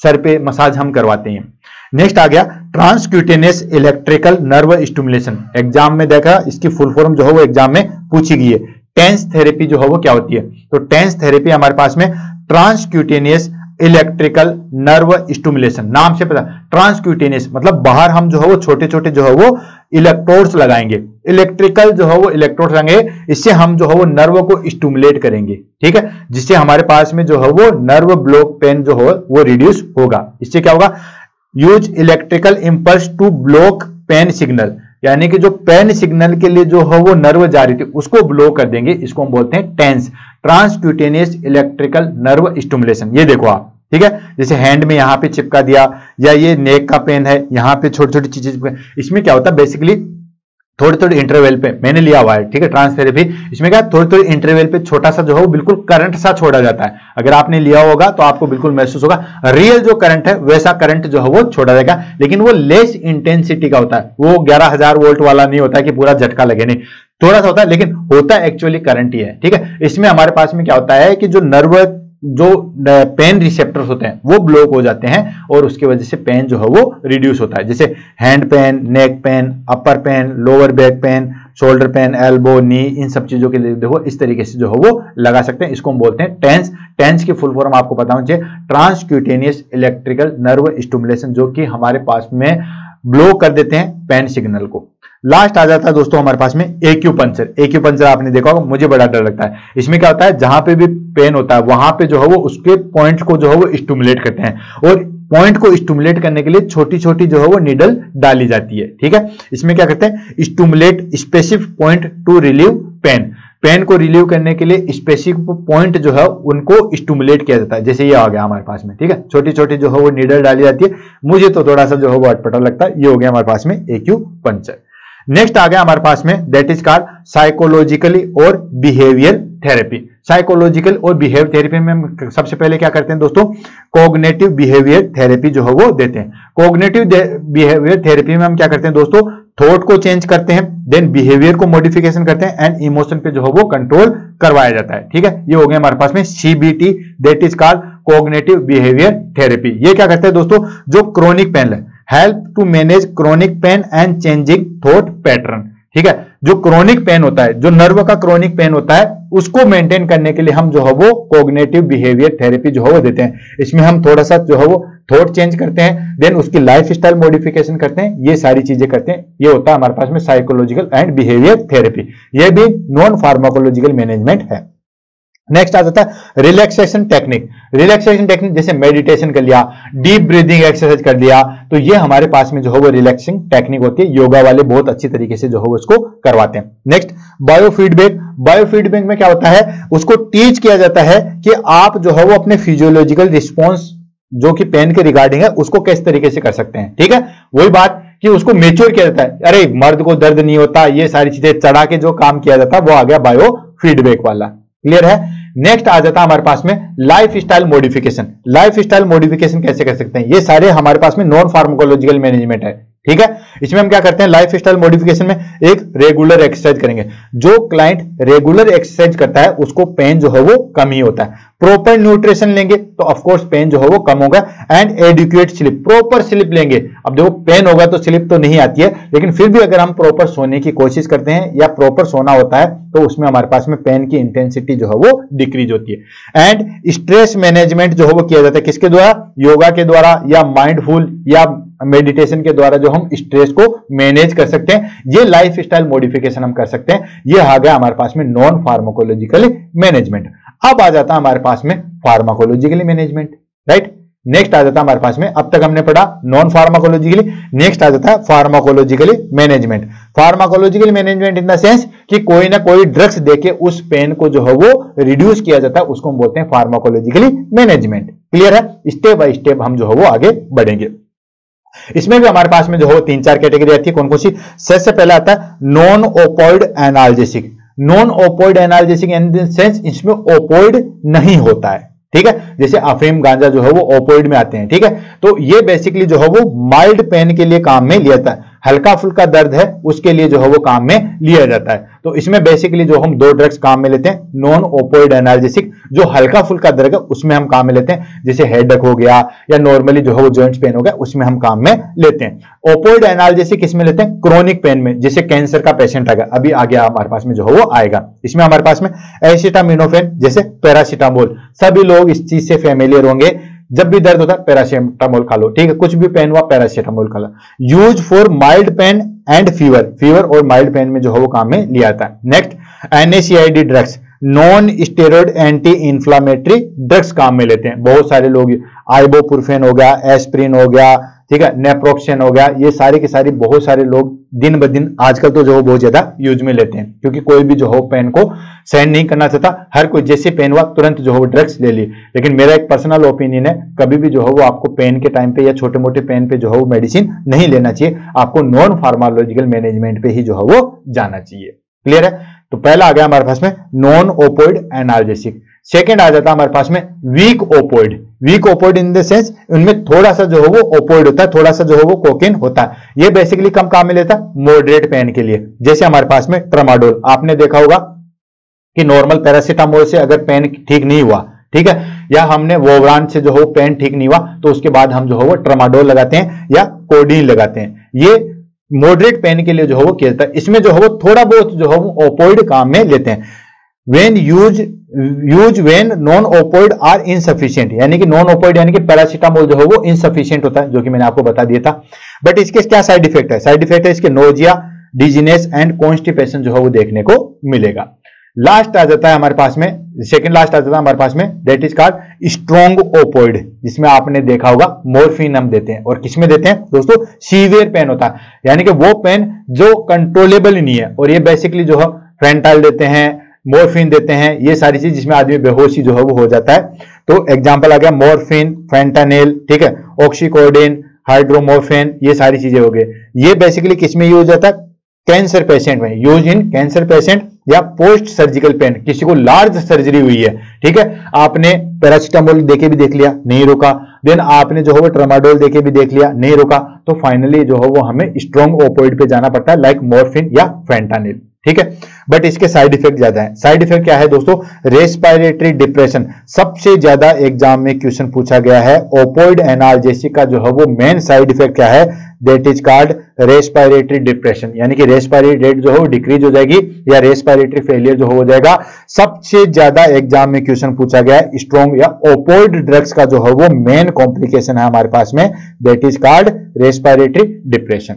सर पे मसाज हम करवाते हैं। नेक्स्ट आ गया transcutaneous electrical nerve stimulation. Exam में देखा, इसकी फुल फॉर्म जो है वो एग्जाम में पूछी गई है। टेंस थेरेपी जो है वो क्या होती है, तो टेंस थेरेपी हमारे पास में ट्रांसक्यूटेनियस इलेक्ट्रिकल नर्व स्टिमुलेशन, नाम से पता, ट्रांसक्यूटेनियस मतलब बाहर हम जो है वो छोटे छोटे जो है वो इलेक्ट्रोड्स लगाएंगे, इलेक्ट्रिकल जो है वो इलेक्ट्रोड्स लगाएंगे, इससे हम जो है वो नर्व को स्टिमुलेट करेंगे, ठीक है, जिससे हमारे पास में जो है वो नर्व ब्लॉक पेन जो हो वो रिड्यूस होगा। इससे क्या होगा, use electrical impulse to block pain signal, यानी कि जो पेन सिग्नल के लिए जो है वो नर्व जा रही थी उसको ब्लॉक कर देंगे, इसको हम बोलते हैं TENS, transcutaneous electrical nerve stimulation. ये देखो आप, ठीक है, जैसे हैंड में यहां पे चिपका दिया, या ये नेक का पेन है, यहां पे छोटी छोटी चीजें, इसमें क्या होता है बेसिकली थोड़ी थोड़ी इंटरवल पे मैंने लिया हुआ है, ठीक है, ट्रांस थेरेपी। इसमें क्या थोड़ी थोड़ी इंटरवल पे छोटा सा जो है वो बिल्कुल करंट सा छोड़ा जाता है। अगर आपने लिया होगा तो आपको बिल्कुल महसूस होगा रियल जो करंट है वैसा करंट जो है वो छोड़ा जाएगा, लेकिन वो लेस इंटेंसिटी का होता है। वो 11,000 वोल्ट वाला नहीं होता है कि पूरा झटका लगे, नहीं, थोड़ा सा होता है, लेकिन होता है एक्चुअली करंट ही है, ठीक है। इसमें हमारे पास में क्या होता है कि जो नर्व जो पेन रिसेप्टर्स होते हैं वो ब्लॉक हो जाते हैं और उसकी वजह से पेन जो है वो रिड्यूस होता है। जैसे hand pain, neck pain, upper pain, lower back pain, shoulder pain, elbow, knee, इन सब चीजों के लिए देखो इस तरीके से जो है वो लगा सकते हैं। इसको हम बोलते हैं टेंस। टेंस की फुल फॉर्म आपको पता होना चाहिए, ट्रांसक्यूटेनियस इलेक्ट्रिकल नर्व स्टिमुलेशन, जो कि हमारे पास में ब्लो कर देते हैं पेन सिग्नल को। लास्ट आ जाता है दोस्तों हमारे पास में एक्यूपंक्चर। एक्यूपंक्चर आपने देखा होगा, मुझे बड़ा डर लगता है। इसमें क्या होता है, जहां पे भी पेन होता है वहां पे जो है वो उसके पॉइंट को जो है वो स्टिमुलेट करते हैं और पॉइंट को स्टिमुलेट करने के लिए छोटी छोटी जो है वो निडल डाली जाती है, ठीक है। इसमें क्या करते हैं, stimulate specific point to relieve pain. Pain को रिलीव करने के लिए स्पेसिफिक पॉइंट जो है उनको स्टिमुलेट किया जाता है। जैसे ये आ गया हमारे पास में, ठीक है, छोटी छोटी जो है वो निडल डाली जाती है। मुझे तो थोड़ा सा जो है वो अटपटा लगता है। ये हो गया हमारे पास में एक्यूपंक्चर। नेक्स्ट आ गया हमारे पास में दैट इज कॉल्ड साइकोलॉजिकली और बिहेवियर थेरेपी। साइकोलॉजिकल और बिहेवियर थेरेपी में हम सबसे पहले क्या करते हैं दोस्तों, कोग्निटिव बिहेवियर थेरेपी जो है वो देते हैं। कोग्निटिव बिहेवियर थेरेपी में हम क्या करते हैं दोस्तों, थॉट को चेंज करते हैं, देन बिहेवियर को मॉडिफिकेशन करते हैं एंड इमोशन पे जो है वो कंट्रोल करवाया जाता है, ठीक है। ये हो गया हमारे पास में CBT, that is called cognitive behavior therapy. ये क्या करते हैं दोस्तों, जो क्रोनिक पेन है, help to manage chronic pain and changing thought pattern, ठीक है। जो क्रोनिक पेन होता है, जो नर्व का क्रोनिक पेन होता है, उसको मेंटेन करने के लिए हम जो है वो कोग्निटिव बिहेवियर थेरेपी जो है वो देते हैं। इसमें हम थोड़ा सा जो है वो थॉट चेंज करते हैं, देन उसकी लाइफ स्टाइल मॉडिफिकेशन करते हैं, ये सारी चीजें करते हैं। ये होता है हमारे पास में साइकोलॉजिकल एंड बिहेवियर थेरेपी। ये भी नॉन फार्माकोलॉजिकल मैनेजमेंट है। नेक्स्ट आ जाता है रिलैक्सेशन टेक्निक। रिलैक्सेशन टेक्निक जैसे मेडिटेशन कर लिया, डीप ब्रीदिंग एक्सरसाइज कर लिया, तो ये हमारे पास में जो है वो रिलैक्सिंग टेक्निक होती है। योगा वाले बहुत अच्छी तरीके से जो है वो इसको करवाते हैं। Next biofeedback. बायोफीडबैक में क्या होता है, उसको टीच किया जाता है कि आप जो है वो अपने फिजियोलॉजिकल रिस्पॉन्स जो कि पेन के रिगार्डिंग है उसको किस तरीके से कर सकते हैं, ठीक है। वही बात कि उसको मेच्योर किया जाता है। अरे मर्द को दर्द नहीं होता, ये सारी चीजें चढ़ा के जो काम किया जाता है वो आ गया बायोफीडबैक वाला। क्लियर है। नेक्स्ट आ जाता है हमारे पास में life style modification. Life style modification कैसे कर सकते हैं, ये सारे हमारे पास में नॉन फार्माकोलॉजिकल मैनेजमेंट है, ठीक है। इसमें हम क्या करते हैं, लाइफ स्टाइल मॉडिफिकेशन में एक रेगुलर एक्सरसाइज करेंगे। जो क्लाइंट रेगुलर एक्सरसाइज करता है उसको पेन जो है वो कम ही होता है। प्रॉपर न्यूट्रिशन लेंगे तो ऑफ कोर्स पेन जो है वो कम होगा। And adequate sleep, proper sleep लेंगे। अब देखो पेन होगा तो स्लीप तो नहीं आती है, लेकिन फिर भी अगर हम प्रॉपर सोने की कोशिश करते हैं या प्रॉपर सोना होता है तो उसमें हमारे पास में पेन की इंटेंसिटी जो है वो डिक्रीज होती है। एंड स्ट्रेस मैनेजमेंट जो है वो किया जाता है किसके द्वारा, योगा के द्वारा या माइंडफुल या मेडिटेशन के द्वारा जो हम स्ट्रेस को मैनेज कर सकते हैं। ये लाइफ स्टाइल मॉडिफिकेशन हम कर सकते हैं। ये आ गया हमारे पास में नॉन फार्माकोलॉजिकल मैनेजमेंट। अब आ जाता है हमारे पास में फार्माकोलॉजिकली मैनेजमेंट, राइट। नेक्स्ट आ जाता है हमारे पास में, अब तक हमने पढ़ा नॉन फार्माकोलॉजिकली, नेक्स्ट आ जाता है pharmacologically management. Pharmacological management in the sense कि कोई ना कोई ड्रग्स देके उस पेन को जो है वो रिड्यूस किया जाता है, उसको हम बोलते हैं फार्माकोलॉजिकली मैनेजमेंट। क्लियर है। स्टेप बाय स्टेप हम जो है वो आगे बढ़ेंगे। इसमें भी हमारे पास में जो है 3-4 कैटेगरी आती है। कौन कौन सी, सबसे पहला आता है non opioid analgesic. Non opioid analgesic in the sense इसमें ओपोइड नहीं होता है, ठीक है। जैसे अफीम गांजा जो है वो ओपोइड में आते हैं, ठीक है। तो ये बेसिकली जो है वो माइल्ड पेन के लिए काम में लिया जाता है। हल्का फुल्का दर्द है उसके लिए जो है वो काम में लिया जाता है। तो इसमें बेसिकली जो हम 2 ड्रग्स काम में लेते हैं, नॉन ओपोइड एनाल्जेसिक जो हल्का फुल्का दर्द है उसमें हम काम में लेते हैं, जैसे हेडेक हो गया या नॉर्मली जो है वो जॉइंट्स पेन हो गया उसमें हम काम में लेते हैं। ओपोइड एनाल्जेसिक किसमें लेते हैं, क्रोनिक पेन में, जैसे कैंसर का पेशेंट आ गया, अभी आ गया हमारे पास में जो है वो आएगा। इसमें हमारे पास में एसिटामिनोफेन जैसे पैरासीटामोल, सभी लोग इस चीज से फेमिलियर होंगे। जब भी दर्द होता है पैरासीटामोल खा लो, ठीक है। कुछ भी पेन हुआ पैरासीटामोल खा लो। Use for mild pain and fever, fever और माइल्ड पेन में जो है वो काम में लिया जाता है। Next NSAID drugs, non steroid anti inflammatory drugs काम में लेते हैं। बहुत सारे लोग आइबोप्रोफेन हो गया, एस्प्रिन हो गया, ठीक है, नेप्रोक्सेन हो गया, ये सारे के सारे बहुत सारे लोग दिन ब दिन आजकल तो जो बहुत ज्यादा यूज में लेते हैं, क्योंकि कोई भी जो हो पेन को सहन नहीं करना चाहता, हर कोई जैसे पेन हुआ तुरंत जो हो ड्रग्स ले ली। लेकिन मेरा एक पर्सनल ओपिनियन है, कभी भी जो है वो आपको पेन के टाइम पे या छोटे मोटे पेन पे जो है वो मेडिसिन नहीं लेना चाहिए, आपको नॉन फार्माकोलॉजिकल मैनेजमेंट पे ही जो है वो जाना चाहिए। क्लियर है? तो पहला आ गया हमारे पास में नॉन ओपोइड एनाल्जेसिक। सेकेंड आ जाता है हमारे पास में weak opioid. Weak opioid in the sense उनमें थोड़ा सा जो है वो ओपोइड होता है, थोड़ा सा जो है वो कोकेन होता है। ये बेसिकली कम काम में लेता है मॉडरेट पेन के लिए। जैसे हमारे पास में ट्रामाडोल, आपने देखा होगा कि नॉर्मल पैरासीटामोल से अगर पेन ठीक नहीं हुआ, ठीक है, या हमने वोवरान से जो है पेन ठीक नहीं हुआ, तो उसके बाद हम जो है वो ट्रामाडोल लगाते हैं या कोडीन लगाते हैं। ये मॉडरेट पेन के लिए जो है वो खेलता है। इसमें जो है वो थोड़ा बहुत जो है वो ओपोइड काम में लेते हैं। when use when non opioid are insufficient, यानी कि नॉन ओपोइड यानी कि पैरासीटामोल जो है वो इनसफिशिएंट होता है, जो कि मैंने आपको बता दिया था। बट इसके क्या साइड इफेक्ट है? साइड इफेक्ट है इसके नोजिया, डिजीनेस एंड कॉन्स्टिपेशन जो है वो देखने को मिलेगा। लास्ट आ जाता है हमारे पास में, सेकंड लास्ट आ जाता है हमारे पास में, that is called strong opioid, जिसमें आपने देखा होगा मॉर्फिन हम देते हैं। और किसमें देते हैं दोस्तों? सीवियर पेन होता है, यानी कि वो पेन जो कंट्रोलेबल नहीं है। और ये बेसिकली जो है फेंटाइल देते हैं, मॉर्फिन देते हैं, ये सारी चीज जिसमें आदमी बेहोशी जो है वो हो जाता है। तो एग्जांपल आ गया मॉर्फिन, फेंटानिल, ठीक है, ऑक्सीकोडिन, हाइड्रोमोर्फिन, ये सारी चीजें हो गई। ये बेसिकली किसमें यूज होता है? कैंसर पेशेंट में, यूज इन कैंसर पेशेंट या पोस्ट सर्जिकल पेन, किसी को लार्ज सर्जरी हुई है, ठीक है, आपने पैरासीटामोल देके भी देख लिया, नहीं रुका, देन आपने जो है वो ट्रामाडोल देके भी देख लिया, नहीं रुका, तो फाइनली जो है वो हमें स्ट्रॉन्ग ओपोइड पे जाना पड़ता है, लाइक मॉर्फिन या फेंटानिल, ठीक है। बट इसके साइड इफेक्ट ज्यादा है। साइड इफेक्ट क्या है दोस्तों? Respiratory depression. सबसे ज्यादा एग्जाम में क्वेश्चन पूछा गया है, ओपोइड एनाल्जेसिक का जो है वो मेन साइड इफेक्ट क्या है? That is called respiratory depression, यानी कि रेस्पिरेटरी रेट जो है वो डिक्रीज हो जाएगी या रेस्पिरेटरी फेलियर जो हो जाएगा। सबसे ज्यादा एग्जाम में क्वेश्चन पूछा गया है स्ट्रॉन्ग या ओपोइड ड्रग्स का जो है वो मेन कॉम्प्लिकेशन है हमारे पास में, that is called respiratory depression,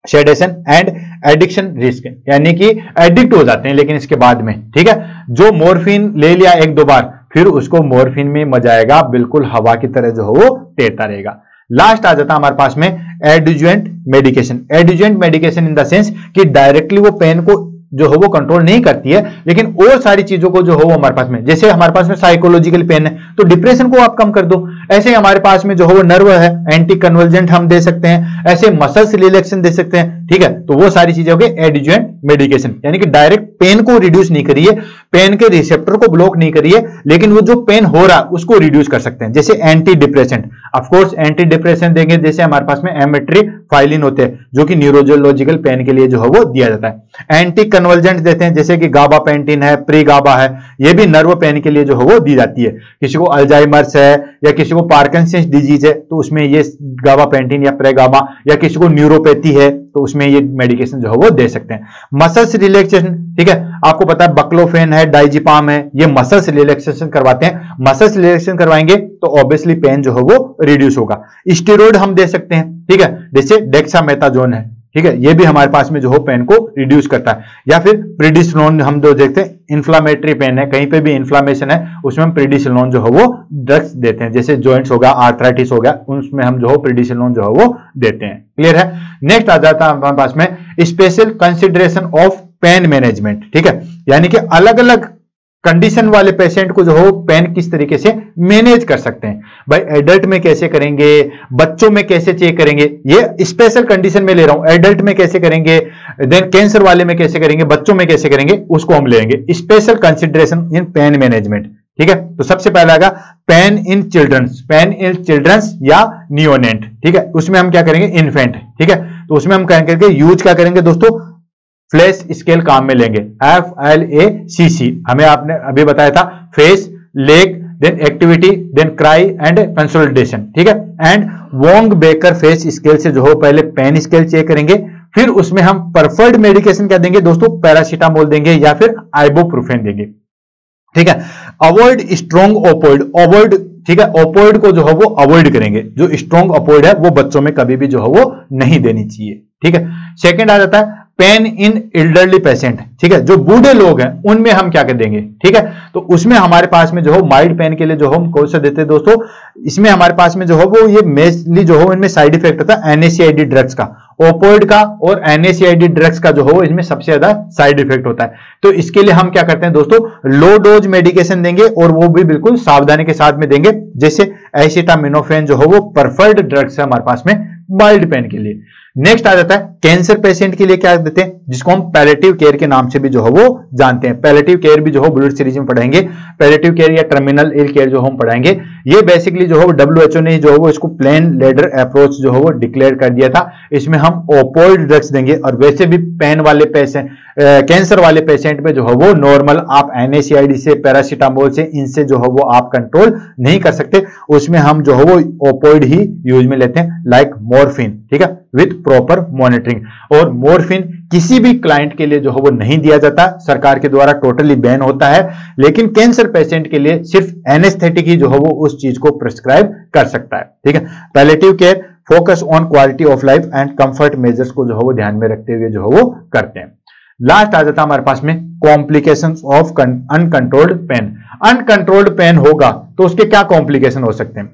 sedation and addiction risk, यानी कि एडिक्ट हो जाते हैं लेकिन इसके बाद में, ठीक है। जो मॉर्फिन ले लिया एक दो बार, फिर उसको मॉर्फिन में मजा आएगा, बिल्कुल हवा की तरह जो है वो तैरता रहेगा। लास्ट आ जाता है हमारे पास में adjuvant medication. Adjuvant medication in the sense कि डायरेक्टली वो पेन को जो है वो कंट्रोल नहीं करती है, लेकिन और सारी चीजों को जो है वो हमारे पास में, जैसे हमारे पास में साइकोलॉजिकल पेन है तो डिप्रेशन को आप कम कर दो, ऐसे हमारे पास में जो है वो नर्व है, एंटी कन्वर्जेंट हम दे सकते हैं, ऐसे मसल्स रिलैक्सेशन दे सकते हैं, ठीक है। तो वो सारी चीजें हो गई एडजुएंट मेडिकेशन, यानी कि डायरेक्ट पेन को रिड्यूस नहीं करिए, पेन के रिसेप्टर को ब्लॉक नहीं करिए, लेकिन वो जो पेन हो रहा है उसको रिड्यूस कर सकते हैं। जैसे anti depressant, of course anti depressant देंगे, जैसे हमारे पास में एमेट्रिफाइलिन होते हैं जो कि न्यूरोलॉजिकल पेन के लिए जो है वो दिया जाता है। एंटी कन्वर्जेंट देते हैं जैसे कि गाबापेंटिन है, प्रीगाबा है, ये भी नर्व पेन के लिए जो है वो दी जाती है। किसी को अल्जाइमर्स है या किसी को पार्किंसंस डिजीज है तो उसमें ये गाबापेंटिन या प्रेगाबा, या किसी को न्यूरोपैथी है तो उसमें ये मेडिकेशन जो है वो दे सकते हैं। मसल्स रिलैक्सेशन, ठीक है, आपको पता है बक्लोफेन है, डाइजिपाम है, ये मसल्स रिलैक्सेशन करवाते हैं। मसल्स रिलैक्सेशन करवाएंगे तो ऑब्वियसली पेन जो है वो रिड्यूस होगा। स्टेरॉइड हम दे सकते हैं, ठीक है, जैसे डेक्सामेथाजोन है, ठीक है, ये भी हमारे पास में जो हो पेन को रिड्यूस करता है। या फिर प्रेडिसोलोन हम जो देखते हैं, इन्फ्लामेटरी पेन है, कहीं पे भी इन्फ्लामेशन है उसमें हम प्रेडिसोलोन जो है वो ड्रग्स देते हैं, जैसे जॉइंट्स हो गया, आर्थराइटिस हो गया, उसमें हम जो है प्रेडिसोलोन जो है वो देते हैं। क्लियर है? नेक्स्ट आ जाता है हमारे पास में special consideration of pen management, ठीक है, यानी कि अलग अलग कंडीशन वाले पेशेंट को जो हो पेन किस तरीके से मैनेज कर सकते हैं। भाई एडल्ट में कैसे करेंगे, बच्चों में कैसे चेक करेंगे, ये स्पेशल कंडीशन में ले रहा हूं। एडल्ट में कैसे करेंगे, देन कैंसर वाले में कैसे करेंगे, बच्चों में कैसे करेंगे, उसको हम लेंगे special consideration in pain management, ठीक है। तो सबसे पहला आएगा pain in childrens, pain in childrens या नियोनेंट, ठीक है, उसमें हम क्या करेंगे, इन्फेंट, ठीक है। तो उसमें हम क्या करेंगे, यूज क्या करेंगे दोस्तों, फ्लैश स्केल काम में लेंगे, FLACC, हमें आपने अभी बताया था, face, leg, then activity, then cry and consolidation, ठीक है। And Wong Baker face scale से जो हो पहले पेन स्केल चेक करेंगे, फिर उसमें हम प्रेफर्ड मेडिकेशन क्या देंगे दोस्तों, पैरासीटामोल देंगे या फिर आइबुप्रोफेन देंगे, ठीक है। अवॉइड स्ट्रॉन्ग ओपोइड, अवॉइड, ठीक है, ओपोइड को जो है वो अवॉइड करेंगे, जो स्ट्रॉन्ग ओपोइड है वो बच्चों में कभी भी जो है वो नहीं देनी चाहिए, ठीक है। सेकेंड आ जाता है पेन इन एल्डरली पेशेंट, ठीक है, जो बूढ़े लोग हैं उनमें हम क्या कर देंगे, ठीक है। तो उसमें हमारे पास में जो है माइल्ड पेन के लिए जो हम कौन सा देते हैं दोस्तों, इसमें हमारे पास में जो है वो ये मेनली जो है इनमें साइड इफेक्ट होता है एनएसएआईडी ड्रग्स का, ओपोइड का और एनएसएआईडी ड्रग्स का जो हो इसमें सबसे ज्यादा साइड इफेक्ट होता है। तो इसके लिए हम क्या करते हैं दोस्तों, लो डोज मेडिकेशन देंगे और वो भी बिल्कुल सावधानी के साथ में देंगे, जैसे एसिटामिनोफेन जो हो वो प्रेफर्ड ड्रग्स है हमारे पास में माइल्ड पेन के लिए। नेक्स्ट आ जाता है कैंसर पेशेंट के लिए क्या देते हैं, जिसको हम पैलेटिव केयर के नाम से भी जो है वो जानते हैं। पैलेटिव केयर भी जो है बुलेट सीरीज में पढ़ाएंगे, पैलेटिव केयर या टर्मिनल इल केयर जो हम पढ़ाएंगे। ये बेसिकली जो है WHO ने जो है वो इसको प्लेन लेडर अप्रोच जो है वो डिक्लेयर कर दिया था। इसमें हम ओपोइड ड्रग्स देंगे और वैसे भी पेन वाले पेशेंट, कैंसर वाले पेशेंट में जो है वो नॉर्मल आप एनएसएआईडी से, पैरासीटामोल से, इनसे जो है वो आप कंट्रोल नहीं कर सकते। उसमें हम जो है वो ओपोइड ही यूज में लेते हैं, लाइक मॉर्फिन, ठीक है, विथ प्रॉपर मॉनिटरिंग। और मॉर्फिन किसी भी क्लाइंट के लिए जो है वो नहीं दिया जाता, सरकार के द्वारा टोटली बैन होता है, लेकिन कैंसर पेशेंट के लिए सिर्फ एनेस्थेटिक ही जो है वो उस चीज को प्रिस्क्राइब कर सकता है, ठीक है। Palliative care focus on quality of life and comfort measures को जो है वो ध्यान में रखते हुए जो है वो करते हैं। लास्ट आ जाता है हमारे पास में complications of uncontrolled pain. Uncontrolled pain होगा तो उसके क्या कॉम्प्लिकेशन हो सकते हैं,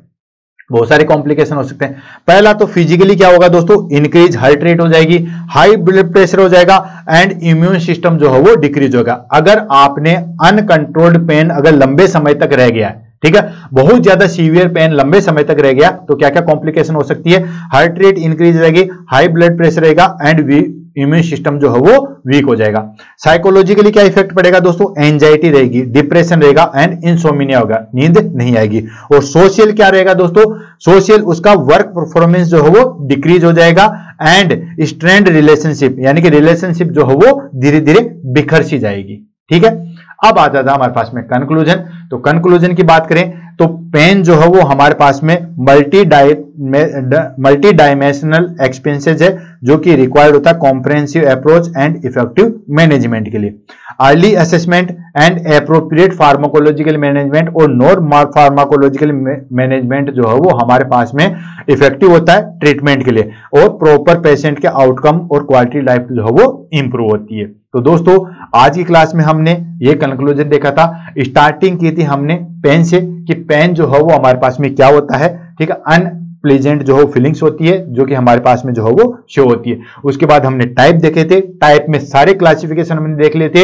बहुत सारे कॉम्प्लिकेशन हो सकते हैं। पहला तो फिजिकली क्या होगा दोस्तों, इंक्रीज हार्ट रेट हो जाएगी, हाई ब्लड प्रेशर हो जाएगा एंड इम्यून सिस्टम जो है वो डिक्रीज होगा। अगर आपने अनकंट्रोल्ड पेन अगर लंबे समय तक रह गया है, ठीक है, बहुत ज्यादा सीवियर पेन लंबे समय तक रह गया, तो क्या क्या कॉम्प्लिकेशन हो सकती है, हार्ट रेट इंक्रीज रहेगी, हाई ब्लड प्रेशर रहेगा एंड इम्यून सिस्टम जो है वो वीक हो जाएगा। साइकोलॉजिकली क्या इफेक्ट पड़ेगा दोस्तों, एंजाइटी रहेगी, डिप्रेशन रहेगा एंड इंसोमिनिया होगा, नींद नहीं आएगी। और सोशल क्या रहेगा दोस्तों, सोशल उसका वर्क परफॉर्मेंस जो है वो डिक्रीज हो जाएगा एंड स्ट्रेंड रिलेशनशिप, यानी कि रिलेशनशिप जो है वो धीरे धीरे बिखर सी जाएगी, ठीक है। अब आ जाता है हमारे पास में कंक्लूजन। तो कंक्लूजन की बात करें तो पेन जो है वो हमारे पास में मल्टी डायमेंशनल एक्सपेंसेस है, जो कि रिक्वायर्ड होता है comprehensive approach and effective management के लिए। Early assessment and appropriate pharmacological management और नॉन फार्माकोलॉजिकल मैनेजमेंट जो है वो हमारे पास में इफेक्टिव होता है ट्रीटमेंट के लिए, और प्रॉपर पेशेंट के आउटकम और क्वालिटी लाइफ जो है वो इंप्रूव होती है। तो दोस्तों आज की क्लास में हमने ये कंक्लूजन देखा था, स्टार्टिंग की थी हमने पेन से कि पेन जो है वो हमारे पास में क्या होता है, ठीक है, अनप्लीजेंट जो है फीलिंग्स होती है जो कि हमारे पास में जो है वो शो होती है। उसके बाद हमने टाइप देखे थे, टाइप में सारे क्लासिफिकेशन हमने देख लिए थे।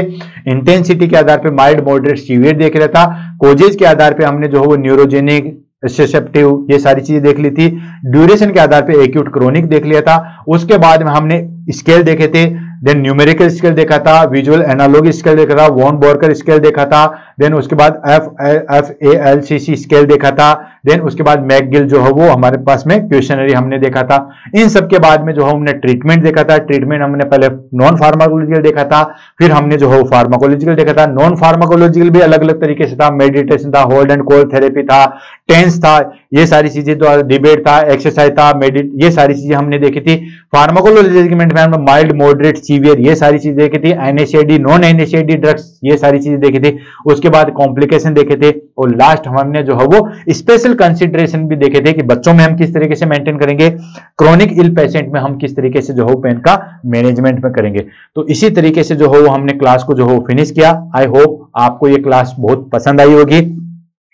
इंटेंसिटी के आधार पे माइल्ड, मॉडरेट, सीवियर देख रहा था। कोजेज के आधार पे हमने जो है वो न्यूरोजेनिक, ससेप्टिव, ये सारी चीजें देख ली थी। ड्यूरेशन के आधार पे एक्यूट, क्रोनिक देख लिया था। उसके बाद में हमने स्केल देखे थे, देन न्यूमेरिकल स्केल देखा था, विजुअल एनालॉग स्केल देखा था, वॉन बोरकर स्केल देखा था, देन उसके बाद FALCC स्केल देखा था, देन उसके बाद मैकगिल जो है वो हमारे पास में क्वेश्चनरी हमने देखा था। इन सब के बाद में जो है हमने ट्रीटमेंट देखा था। ट्रीटमेंट हमने पहले नॉन फार्माकोलॉजिकल देखा था, फिर हमने जो है फार्माकोलॉजिकल देखा था। नॉन फार्माकोलॉजिकल भी अलग अलग तरीके से था, मेडिटेशन था, होल्ड एंड कोल्ड थेरेपी था, टेंस था, ये सारी चीजें, तो डिबेट था, एक्सरसाइज था, ये सारी चीजें हमने देखी थी। फार्माकोलॉजिकल में माइल्ड, मॉडरेट, सीवियर, ये सारी चीजें देखी थी। एनएसएआईडी, नॉन एनएसएआईडी ड्रग्स, ये सारी चीजें देखी थी। उसके बाद कॉम्प्लिकेशन देखे थे और लास्ट हमने जो है वो स्पेशल कंसीडरेशन भी देखे थे कि बच्चों में हम किस तरीके से मेंटेन करेंगे, क्रोनिक इल पेशेंट में हम किस तरीके से जो है पेन का मैनेजमेंट में करेंगे। तो इसी तरीके से जो है वो हमने क्लास को जो है फिनिश किया। आई होप आपको ये क्लास बहुत पसंद आई होगी।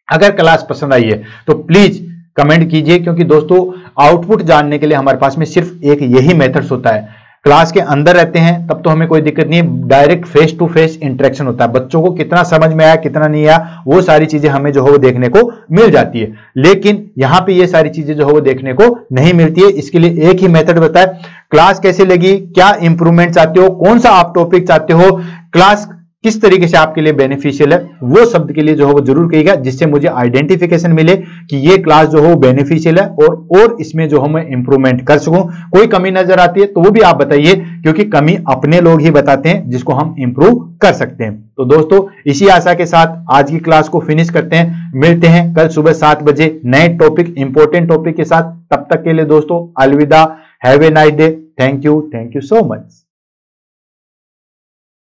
अगर क्लास पसंद आई है तो प्लीज कमेंट कीजिए, क्योंकि दोस्तों आउटपुट जानने के लिए हमारे पास में सिर्फ एक यही मेथड्स होता है। क्लास के अंदर रहते हैं तब तो हमें कोई दिक्कत नहीं है, direct face to face interaction होता है, बच्चों को कितना समझ में आया कितना नहीं आया वो सारी चीजें हमें जो है वो देखने को मिल जाती है। लेकिन यहाँ पे ये सारी चीजें जो है वो देखने को नहीं मिलती है। इसके लिए एक ही मेथड बताए, क्लास कैसे लगी, क्या इंप्रूवमेंट चाहते हो, कौन सा आप टॉपिक चाहते हो, क्लास किस तरीके से आपके लिए बेनिफिशियल है, वो शब्द के लिए जो है वो जरूर कहिएगा, जिससे मुझे आइडेंटिफिकेशन मिले कि ये क्लास जो है वो बेनिफिशियल है और इसमें जो है मैं इंप्रूवमेंट कर सकूं। कोई कमी नजर आती है तो वो भी आप बताइए, क्योंकि कमी अपने लोग ही बताते हैं जिसको हम इंप्रूव कर सकते हैं। तो दोस्तों इसी आशा के साथ आज की क्लास को फिनिश करते हैं। मिलते हैं कल सुबह 7 बजे नए टॉपिक, इंपॉर्टेंट टॉपिक के साथ। तब तक के लिए दोस्तों अलविदा, have a nice day, thank you so much.